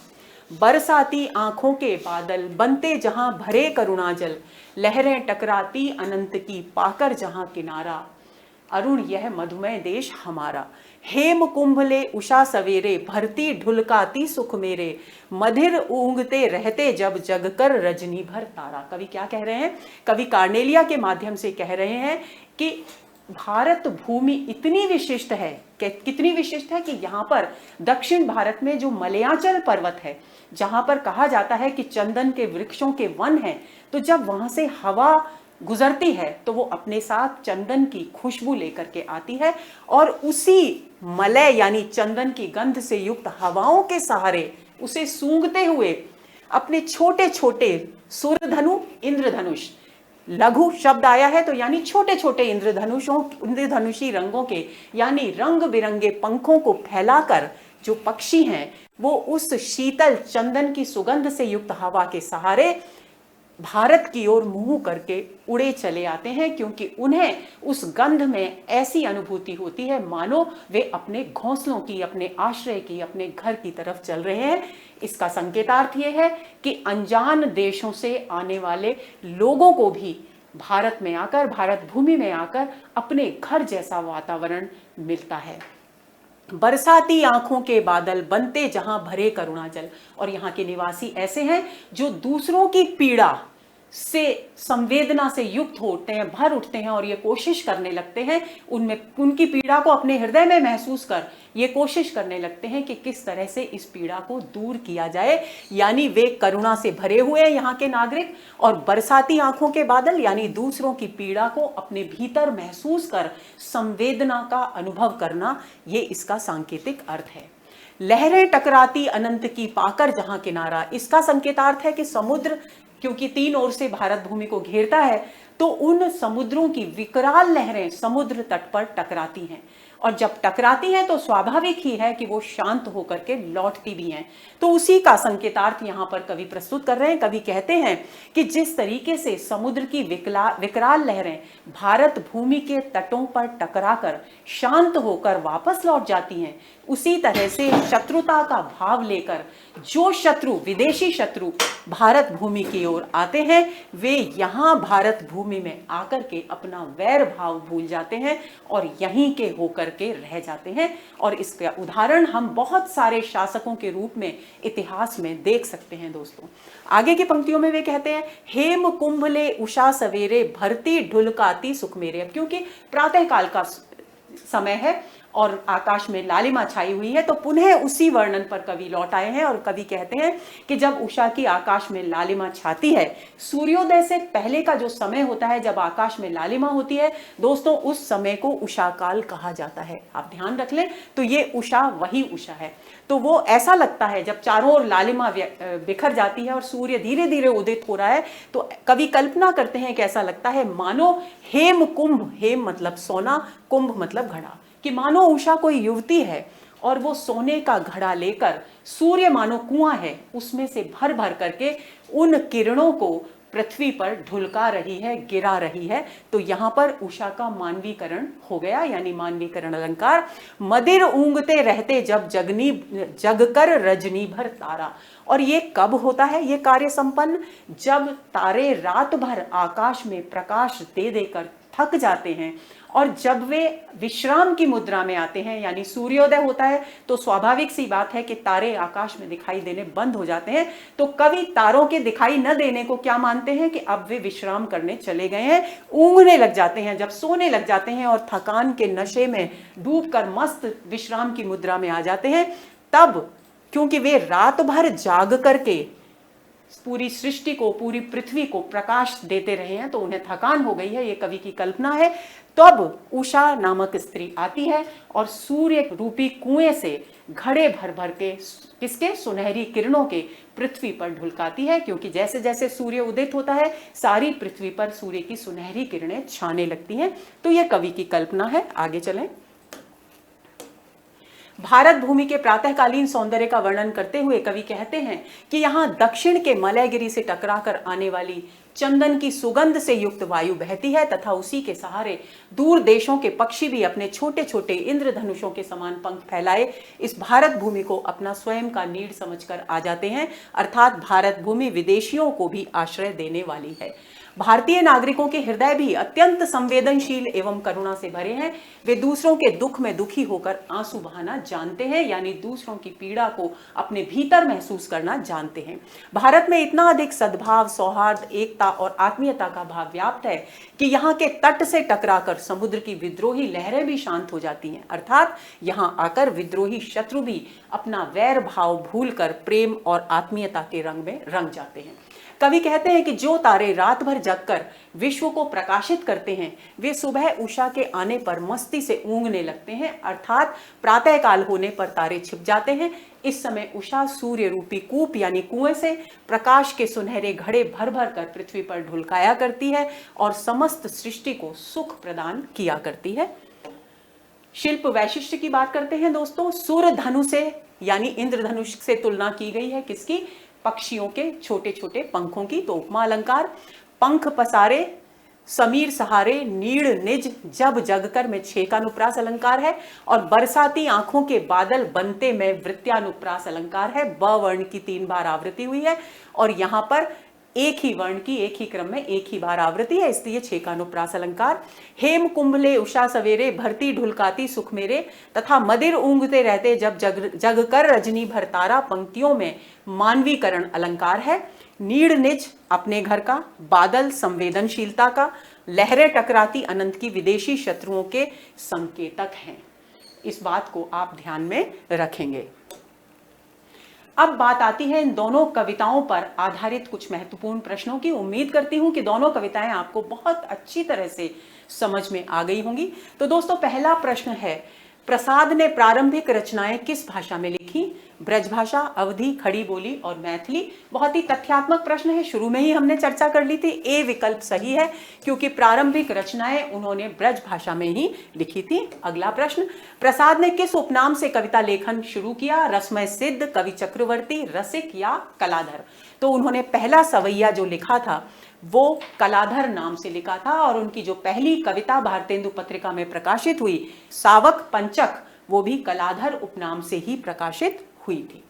बरसाती आंखों के बादल बनते जहां भरे करुणाजल, लहरें टकराती अनंत की पाकर जहां किनारा। अरुण यह मधुमय देश हमारा, हेम कुंभ ले उषा सवेरे, भरती ढुलकाती सुख मेरे, मधिर ऊंघते रहते जब जग कर रजनी भर तारा। कवि क्या कह रहे हैं? कवि कार्नेलिया के माध्यम से कह रहे हैं कि भारत भूमि इतनी विशिष्ट है, कितनी विशिष्ट है कि यहाँ पर दक्षिण भारत में जो मलयाचल पर्वत है, जहां पर कहा जाता है कि चंदन के वृक्षों के वन हैं, तो जब वहां से हवा गुजरती है तो वो अपने साथ चंदन की खुशबू लेकर के आती है और उसी मलय यानी चंदन की गंध से युक्त हवाओं के सहारे उसे सूंघते हुए अपने छोटे छोटे सूर्यधनु इंद्रधनुष, लघु शब्द आया है तो यानी छोटे छोटे इंद्रधनुषी रंगों के यानी रंग बिरंगे पंखों को फैलाकर जो पक्षी हैं वो उस शीतल चंदन की सुगंध से युक्त हवा के सहारे भारत की ओर मुंह करके उड़े चले आते हैं, क्योंकि उन्हें उस गंध में ऐसी अनुभूति होती है मानो वे अपने घोंसलों की, अपने आश्रय की, अपने घर की तरफ चल रहे हैं। इसका संकेतार्थ यह है कि अनजान देशों से आने वाले लोगों को भी भारत में आकर, भारत भूमि में आकर अपने घर जैसा वातावरण मिलता है। बरसाती आंखों के बादल बनते जहां भरे करुणाजल, और यहाँ के निवासी ऐसे हैं जो दूसरों की पीड़ा से संवेदना से युक्त होते हैं, भर उठते हैं और ये कोशिश करने लगते हैं, उनमें उनकी पीड़ा को अपने हृदय में महसूस कर ये कोशिश करने लगते हैं कि किस तरह से इस पीड़ा को दूर किया जाए। यानी वे करुणा से भरे हुए हैं यहाँ के नागरिक, और बरसाती आंखों के बादल यानी दूसरों की पीड़ा को अपने भीतर महसूस कर संवेदना का अनुभव करना, ये इसका सांकेतिक अर्थ है। लहरें टकराती अनंत की पाकर जहां किनारा, इसका संकेतार्थ है कि समुद्र क्योंकि तीन ओर से भारत भूमि को घेरता है तो उन समुद्रों की विकराल लहरें समुद्र तट पर टकराती हैं, और जब टकराती हैं तो स्वाभाविक ही है कि वो शांत होकर के लौटती भी हैं। तो उसी का संकेतार्थ यहाँ पर कवि प्रस्तुत कर रहे हैं। कवि कहते हैं कि जिस तरीके से समुद्र की विकराल लहरें भारत भूमि के तटों पर टकराकर शांत होकर वापस लौट जाती हैं, उसी तरह से शत्रुता का भाव लेकर जो शत्रु, विदेशी शत्रु भारत भूमि की ओर आते हैं, वे यहाँ भारत भूमि में आकर के अपना वैर भाव भूल जाते हैं और यहीं के होकर के रह जाते हैं। और इसका उदाहरण हम बहुत सारे शासकों के रूप में इतिहास में देख सकते हैं। दोस्तों, आगे की पंक्तियों में वे कहते हैं, हेम कुंभ ले उषा सवेरे, भरती ढुलकाती सुख मेरे। अब क्योंकि प्रातः काल का समय है और आकाश में लालिमा छाई हुई है, तो पुनः उसी वर्णन पर कवि लौट आए हैं और कवि कहते हैं कि जब उषा की आकाश में लालिमा छाती है, सूर्योदय से पहले का जो समय होता है जब आकाश में लालिमा होती है, दोस्तों उस समय को उषा काल कहा जाता है। आप ध्यान रख लें, तो ये उषा वही उषा है। तो वो ऐसा लगता है जब चारों ओर लालिमा बिखर जाती है और सूर्य धीरे धीरे उदित हो रहा है, तो कवि कल्पना करते हैं कि ऐसा लगता है मानो हेम कुंभ, हेम मतलब सोना, कुंभ मतलब घड़ा, कि मानो उषा कोई युवती है और वो सोने का घड़ा लेकर, सूर्य मानो कुआं है, उसमें से भर भर करके उन किरणों को पृथ्वी पर ढुलका रही है, गिरा रही है। तो यहाँ पर उषा का मानवीकरण हो गया, यानी मानवीकरण अलंकार। मदिर ऊंघते रहते जब जगकर रजनी भर तारा। और ये कब होता है ये कार्य संपन्न? जब तारे रात भर आकाश में प्रकाश दे देकर थक जाते हैं और जब वे विश्राम की मुद्रा में आते हैं, यानी सूर्योदय होता है, तो स्वाभाविक सी बात है कि तारे आकाश में दिखाई देने बंद हो जाते हैं। तो कवि तारों के दिखाई न देने को क्या मानते हैं कि अब वे विश्राम करने चले गए हैं, ऊँघने लग जाते हैं। जब सोने लग जाते हैं और थकान के नशे में डूबकर मस्त विश्राम की मुद्रा में आ जाते हैं, तब क्योंकि वे रात भर जाग करके पूरी सृष्टि को, पूरी पृथ्वी को प्रकाश देते रहे हैं, तो उन्हें थकान हो गई है, ये कवि की कल्पना है। तब उषा नामक स्त्री आती है और सूर्य रूपी कुएं से घड़े भर भर के किसके सुनहरी किरणों के पृथ्वी पर ढुलकाती है, क्योंकि जैसे जैसे सूर्य उदित होता है सारी पृथ्वी पर सूर्य की सुनहरी किरणें छाने लगती हैं। तो यह कवि की कल्पना है। आगे चलें। भारत भूमि के प्रातःकालीन सौंदर्य का वर्णन करते हुए कवि कहते हैं कि यहाँ दक्षिण के मलयगिरी से टकराकर आने वाली चंदन की सुगंध से युक्त वायु बहती है तथा उसी के सहारे दूर देशों के पक्षी भी अपने छोटे छोटे इंद्रधनुषों के समान पंख फैलाए इस भारत भूमि को अपना स्वयं का नीड़ समझकर आ जाते हैं। अर्थात भारत भूमि विदेशियों को भी आश्रय देने वाली है। भारतीय नागरिकों के हृदय भी अत्यंत संवेदनशील एवं करुणा से भरे हैं। वे दूसरों के दुख में दुखी होकर आंसू बहाना जानते हैं, यानी दूसरों की पीड़ा को अपने भीतर महसूस करना जानते हैं। भारत में इतना अधिक सद्भाव, सौहार्द, एकता और आत्मीयता का भाव व्याप्त है कि यहाँ के तट से टकराकर समुद्र की विद्रोही लहरें भी शांत हो जाती हैं। अर्थात यहाँ आकर विद्रोही शत्रु भी अपना वैर भाव भूलकर प्रेम और आत्मीयता के रंग में रंग जाते हैं। कवि कहते हैं कि जो तारे रात भर जगकर विश्व को प्रकाशित करते हैं वे सुबह उषा के आने पर मस्ती से ऊँघने लगते हैं। अर्थात प्रातः काल होने पर तारे छिप जाते हैं। इस समय उषा सूर्य रूपी कूप यानी कुएं से प्रकाश के सुनहरे घड़े भर भर कर पृथ्वी पर ढुलकाया करती है और समस्त सृष्टि को सुख प्रदान किया करती है। शिल्प वैशिष्ट्य की बात करते हैं दोस्तों। सूर्य धनु से यानी इंद्रधनुष से तुलना की गई है किसकी? पक्षियों के छोटे छोटे पंखों की। तो उपमा अलंकार, पंख पसारे समीर सहारे नीड़ निज जब जगकर में छेकानुप्रास अलंकार है और बरसाती आंखों के बादल बनते में वृत्यानुप्रास अलंकार है। ब वर्ण की 3 बार आवृत्ति हुई है और यहां पर एक ही वर्ण की एक ही क्रम में एक ही बार आवृत्ति है, इसलिए छेकानुप्रास अलंकार। हेम कुंभले उषा सवेरे भरती ढुलकाती सुख मेरे तथा मदिर ऊंघते रहते जब जग कर रजनी भर तारा पंक्तियों में मानवीकरण अलंकार है। नीड़ निज अपने घर का, बादल संवेदनशीलता का, लहरें टकराती अनंत की विदेशी शत्रुओं के संकेतक हैं। इस बात को आप ध्यान में रखेंगे। अब बात आती है इन दोनों कविताओं पर आधारित कुछ महत्वपूर्ण प्रश्नों की। उम्मीद करती हूं कि दोनों कविताएं आपको बहुत अच्छी तरह से समझ में आ गई होंगी। तो दोस्तों पहला प्रश्न है, प्रसाद ने प्रारंभिक रचनाएं किस भाषा में लिखी? ब्रजभाषा, अवधी, खड़ी बोली और मैथिली। बहुत ही तथ्यात्मक प्रश्न है, शुरू में ही हमने चर्चा कर ली थी। ए विकल्प सही है क्योंकि प्रारंभिक रचनाएं उन्होंने ब्रज भाषा में ही लिखी थी। अगला प्रश्न, प्रसाद ने किस उपनाम से कविता लेखन शुरू किया? रसमय सिद्ध, कवि चक्रवर्ती, रसिक या कलाधर। तो उन्होंने पहला सवैया जो लिखा था वो कलाधर नाम से लिखा था और उनकी जो पहली कविता भारतेंदु पत्रिका में प्रकाशित हुई सावक पंचक, वो भी कलाधर उपनाम से ही प्रकाशित हुई थी।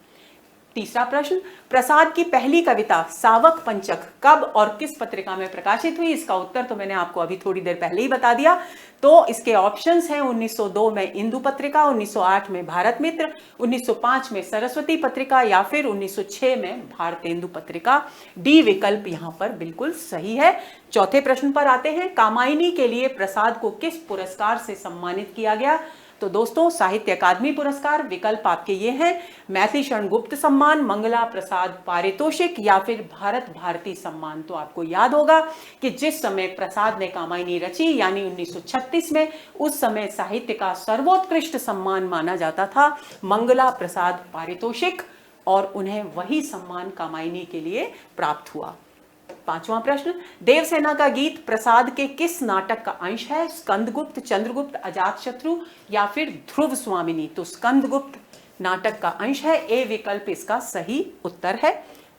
तीसरा प्रश्न, प्रसाद की पहली कविता सावक पंचक कब और किस पत्रिका में प्रकाशित हुई? इसका उत्तर तो मैंने आपको अभी थोड़ी देर पहले ही बता दिया। तो इसके ऑप्शंस हैं 1902 में इंदु पत्रिका, 1908 में भारत मित्र, 1905 में सरस्वती पत्रिका या फिर 1906 में भारतेंदु पत्रिका। डी विकल्प यहां पर बिल्कुल सही है। चौथे प्रश्न पर आते हैं, कामायनी के लिए प्रसाद को किस पुरस्कार से सम्मानित किया गया? तो दोस्तों साहित्य अकादमी पुरस्कार। विकल्प आपके ये हैं, मैथिली शरण गुप्त सम्मान, मंगला प्रसाद पारितोषिक या फिर भारत भारती सम्मान। तो आपको याद होगा कि जिस समय प्रसाद ने कामायनी रची यानी 1936 में, उस समय साहित्य का सर्वोत्कृष्ट सम्मान माना जाता था मंगला प्रसाद पारितोषिक और उन्हें वही सम्मान कामायनी के लिए प्राप्त हुआ। पांचवा प्रश्न, देवसेना का गीत प्रसाद के किस नाटक का अंश है? स्कंदगुप्त, चंद्रगुप्त, अजातशत्रु या फिर ध्रुव स्वामिनी। तो स्कंदगुप्त नाटक का अंश है। ए विकल्प इसका सही उत्तर है।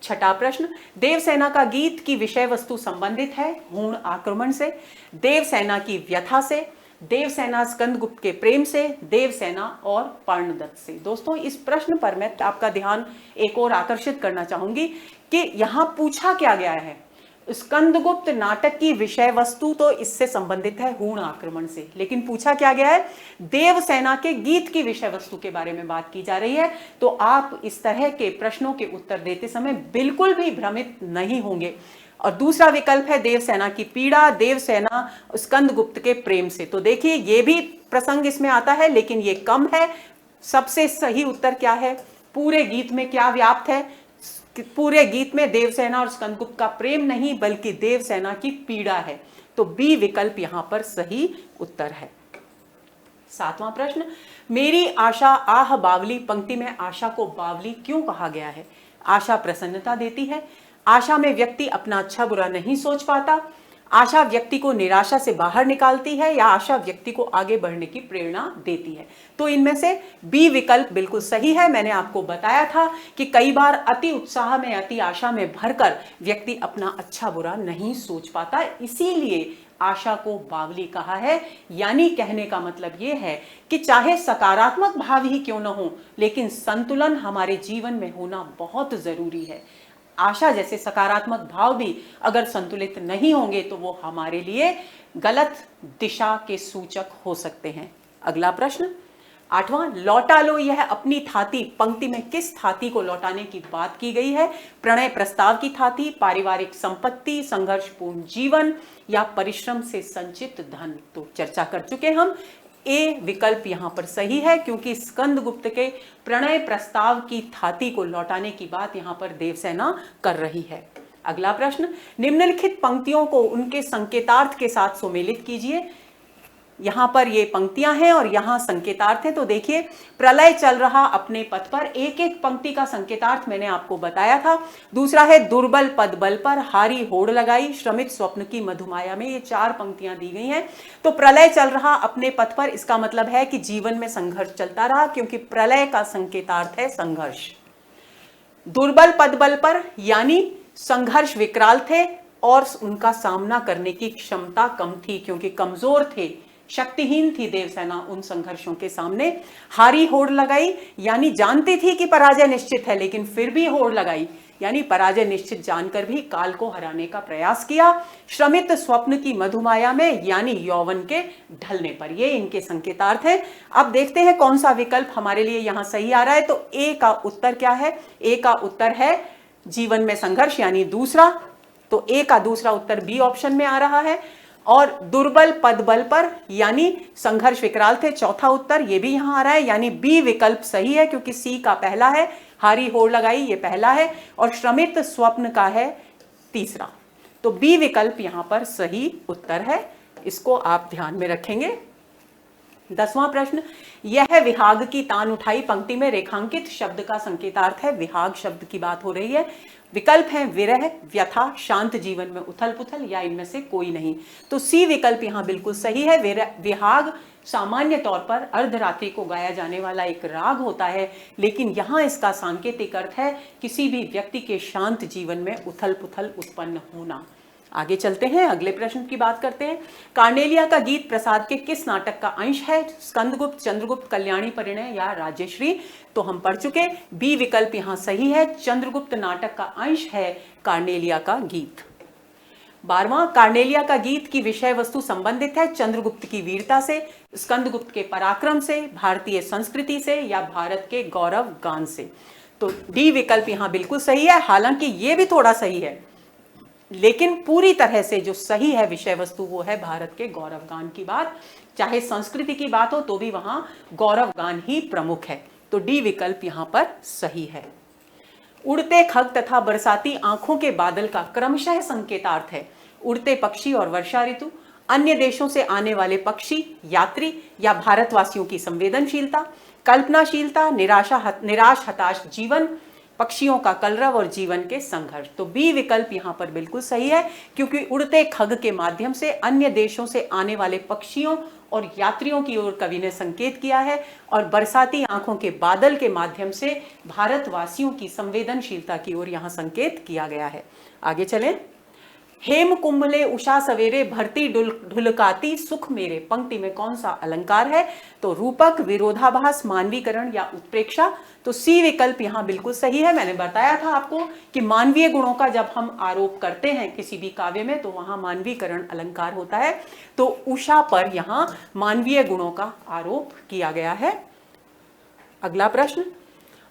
छठा प्रश्न, देवसेना का गीत की विषय वस्तु संबंधित है हूण आक्रमण से, देवसेना की व्यथा से, देवसेना स्कंदगुप्त के प्रेम से, देवसेना और पर्णदत्त से। दोस्तों इस प्रश्न पर मैं आपका ध्यान एक और आकर्षित करना चाहूंगी कि यहां पूछा क्या गया है। स्कंदगुप्त नाटक की विषय वस्तु तो इससे संबंधित है, हूण आक्रमण से, लेकिन पूछा क्या गया है, देवसेना के गीत की विषय वस्तु के बारे में बात की जा रही है। तो आप इस तरह के प्रश्नों के उत्तर देते समय बिल्कुल भी भ्रमित नहीं होंगे। और दूसरा विकल्प है देवसेना की पीड़ा, देवसेना स्कंदगुप्त के प्रेम से। तो देखिए ये भी प्रसंग इसमें आता है, लेकिन ये कम है। सबसे सही उत्तर क्या है, पूरे गीत में क्या व्याप्त है, पूरे गीत में देवसेना और स्कंदगुप्त का प्रेम नहीं बल्कि देवसेना की पीड़ा है। तो बी विकल्प यहां पर सही उत्तर है। 7वां प्रश्न, मेरी आशा आह बावली पंक्ति में आशा को बावली क्यों कहा गया है? आशा प्रसन्नता देती है, आशा में व्यक्ति अपना अच्छा बुरा नहीं सोच पाता, आशा व्यक्ति को निराशा से बाहर निकालती है, या आशा व्यक्ति को आगे बढ़ने की प्रेरणा देती है। तो इनमें से बी विकल्प बिल्कुल सही है। मैंने आपको बताया था कि कई बार अति उत्साह में, अति आशा में भरकर व्यक्ति अपना अच्छा बुरा नहीं सोच पाता, इसीलिए आशा को बावली कहा है। यानी कहने का मतलब यह है कि चाहे सकारात्मक भाव ही क्यों न हो, लेकिन संतुलन हमारे जीवन में होना बहुत जरूरी है। आशा जैसे सकारात्मक भाव भी अगर संतुलित नहीं होंगे तो वो हमारे लिए गलत दिशा के सूचक हो सकते हैं। अगला प्रश्न 8वां, लौटा लो यह अपनी थाती पंक्ति में किस थाती को लौटाने की बात की गई है? प्रणय प्रस्ताव की थाती, पारिवारिक संपत्ति, संघर्षपूर्ण जीवन, या परिश्रम से संचित धन। तो चर्चा कर चुके हम, ए विकल्प यहां पर सही है, क्योंकि स्कंदगुप्त के प्रणय प्रस्ताव की थाती को लौटाने की बात यहां पर देवसेना कर रही है। अगला प्रश्न, निम्नलिखित पंक्तियों को उनके संकेतार्थ के साथ सुमेलित कीजिए। यहां पर ये पंक्तियां हैं और यहां संकेतार्थ है। तो देखिए, प्रलय चल रहा अपने पथ पर, एक एक पंक्ति का संकेतार्थ मैंने आपको बताया था। दूसरा है दुर्बल पद बल पर, हारी होड़ लगाई, श्रमित स्वप्न की मधुमाया में। ये 4 पंक्तियां दी गई हैं। तो प्रलय चल रहा अपने पथ पर, इसका मतलब है कि जीवन में संघर्ष चलता रहा, क्योंकि प्रलय का संकेतार्थ है संघर्ष। दुर्बल पद बल पर यानी संघर्ष विकराल थे और उनका सामना करने की क्षमता कम थी, क्योंकि कमजोर थे, शक्तिहीन थी देवसेना उन संघर्षों के सामने। हारी होड़ लगाई यानी जानती थी कि पराजय निश्चित है, लेकिन फिर भी होड़ लगाई, यानी पराजय निश्चित जानकर भी काल को हराने का प्रयास किया। श्रमित स्वप्न की मधुमाया में यानी यौवन के ढलने पर। ये इनके संकेतार्थ हैं। अब देखते हैं कौन सा विकल्प हमारे लिए यहां सही आ रहा है। तो ए का उत्तर क्या है? ए का उत्तर है जीवन में संघर्ष, यानी दूसरा। तो ए का दूसरा उत्तर बी ऑप्शन में आ रहा है। और दुर्बल पद बल पर यानी संघर्ष विकराल थे, चौथा उत्तर ये भी यहां आ रहा है, यानी बी विकल्प सही है, क्योंकि सी का पहला है, हारी होड़ लगाई ये पहला है, और श्रमित स्वप्न का है तीसरा। तो बी विकल्प यहां पर सही उत्तर है, इसको आप ध्यान में रखेंगे। 10वां प्रश्न, यह विहाग की तान उठाई पंक्ति में रेखांकित शब्द का संकेतार्थ है। विहाग शब्द की बात हो रही है। विकल्प हैं विरह, व्यथा, शांत जीवन में उथल पुथल, या इनमें से कोई नहीं। तो सी विकल्प यहां बिल्कुल सही है। विहाग सामान्य तौर पर अर्धरात्रि को गाया जाने वाला एक राग होता है, लेकिन यहां इसका सांकेतिक अर्थ है किसी भी व्यक्ति के शांत जीवन में उथल पुथल उत्पन्न होना। आगे चलते हैं, अगले प्रश्न की बात करते हैं। कार्नेलिया का गीत प्रसाद के किस नाटक का अंश है? स्कंदगुप्त, चंद्रगुप्त, कल्याणी परिणय, या राज्यश्री? तो हम पढ़ चुके, बी विकल्प यहां सही है, चंद्रगुप्त नाटक का अंश है कार्नेलिया का गीत। 12वां, कार्नेलिया का गीत की विषय वस्तु संबंधित है चंद्रगुप्त की वीरता से, स्कंदगुप्त के पराक्रम से, भारतीय संस्कृति से, या भारत के गौरव गान से? तो डी विकल्प यहां बिल्कुल सही है। हालांकि यह भी थोड़ा सही है, लेकिन पूरी तरह से जो सही है विषय वस्तु वो है भारत के गौरव गान की बात। चाहे संस्कृति की बात हो तो भी वहां गौरव गान ही प्रमुख है। तो डी विकल्प यहां पर सही है। उड़ते खग तथा बरसाती आंखों के बादल का क्रमशः संकेतार्थ है उड़ते पक्षी और वर्षा ऋतु, अन्य देशों से आने वाले पक्षी, यात्री, या भारतवासियों की संवेदनशीलता, कल्पनाशीलता, निराश हताश जीवन, पक्षियों का कलरव और जीवन के संघर्ष। तो बी विकल्प यहां पर बिल्कुल सही है, क्योंकि उड़ते खग के माध्यम से अन्य देशों से आने वाले पक्षियों और यात्रियों की ओर कवि ने संकेत किया है, और बरसाती आंखों के बादल के माध्यम से भारतवासियों की संवेदनशीलता की ओर यहां संकेत किया गया है। आगे चलें, हेम कुंभले उषा सवेरे भरती ढुलकाती सुख मेरे, पंक्ति में कौन सा अलंकार है? तो रूपक, विरोधाभास, मानवीकरण या उत्प्रेक्षा। तो सी विकल्प यहां बिल्कुल सही है। मैंने बताया था आपको कि मानवीय गुणों का जब हम आरोप करते हैं किसी भी काव्य में तो वहां मानवीकरण अलंकार होता है। तो उषा पर यहां मानवीय गुणों का आरोप किया गया है। अगला प्रश्न,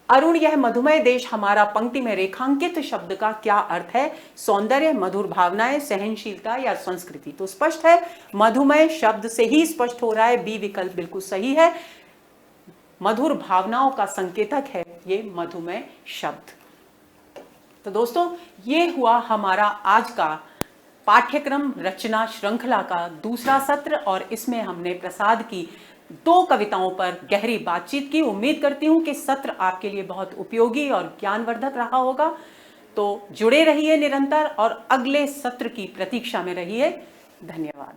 अरुण यह मधुमय देश हमारा, पंक्ति में रेखांकित शब्द का क्या अर्थ है? सौंदर्य, मधुर भावनाएं, सहनशीलता या संस्कृति। तो स्पष्ट है, मधुमय शब्द से ही स्पष्ट हो रहा है, बी विकल्प बिल्कुल सही है। मधुर भावनाओं का संकेतक है ये मधुमय शब्द। तो दोस्तों, ये हुआ हमारा आज का पाठ्यक्रम रचना श्रृंखला का दूसरा सत्र और इसमें हमने प्रसाद की 2 कविताओं पर गहरी बातचीत की। उम्मीद करती हूं कि सत्र आपके लिए बहुत उपयोगी और ज्ञानवर्धक रहा होगा। तो जुड़े रहिए निरंतर और अगले सत्र की प्रतीक्षा में रहिए। धन्यवाद।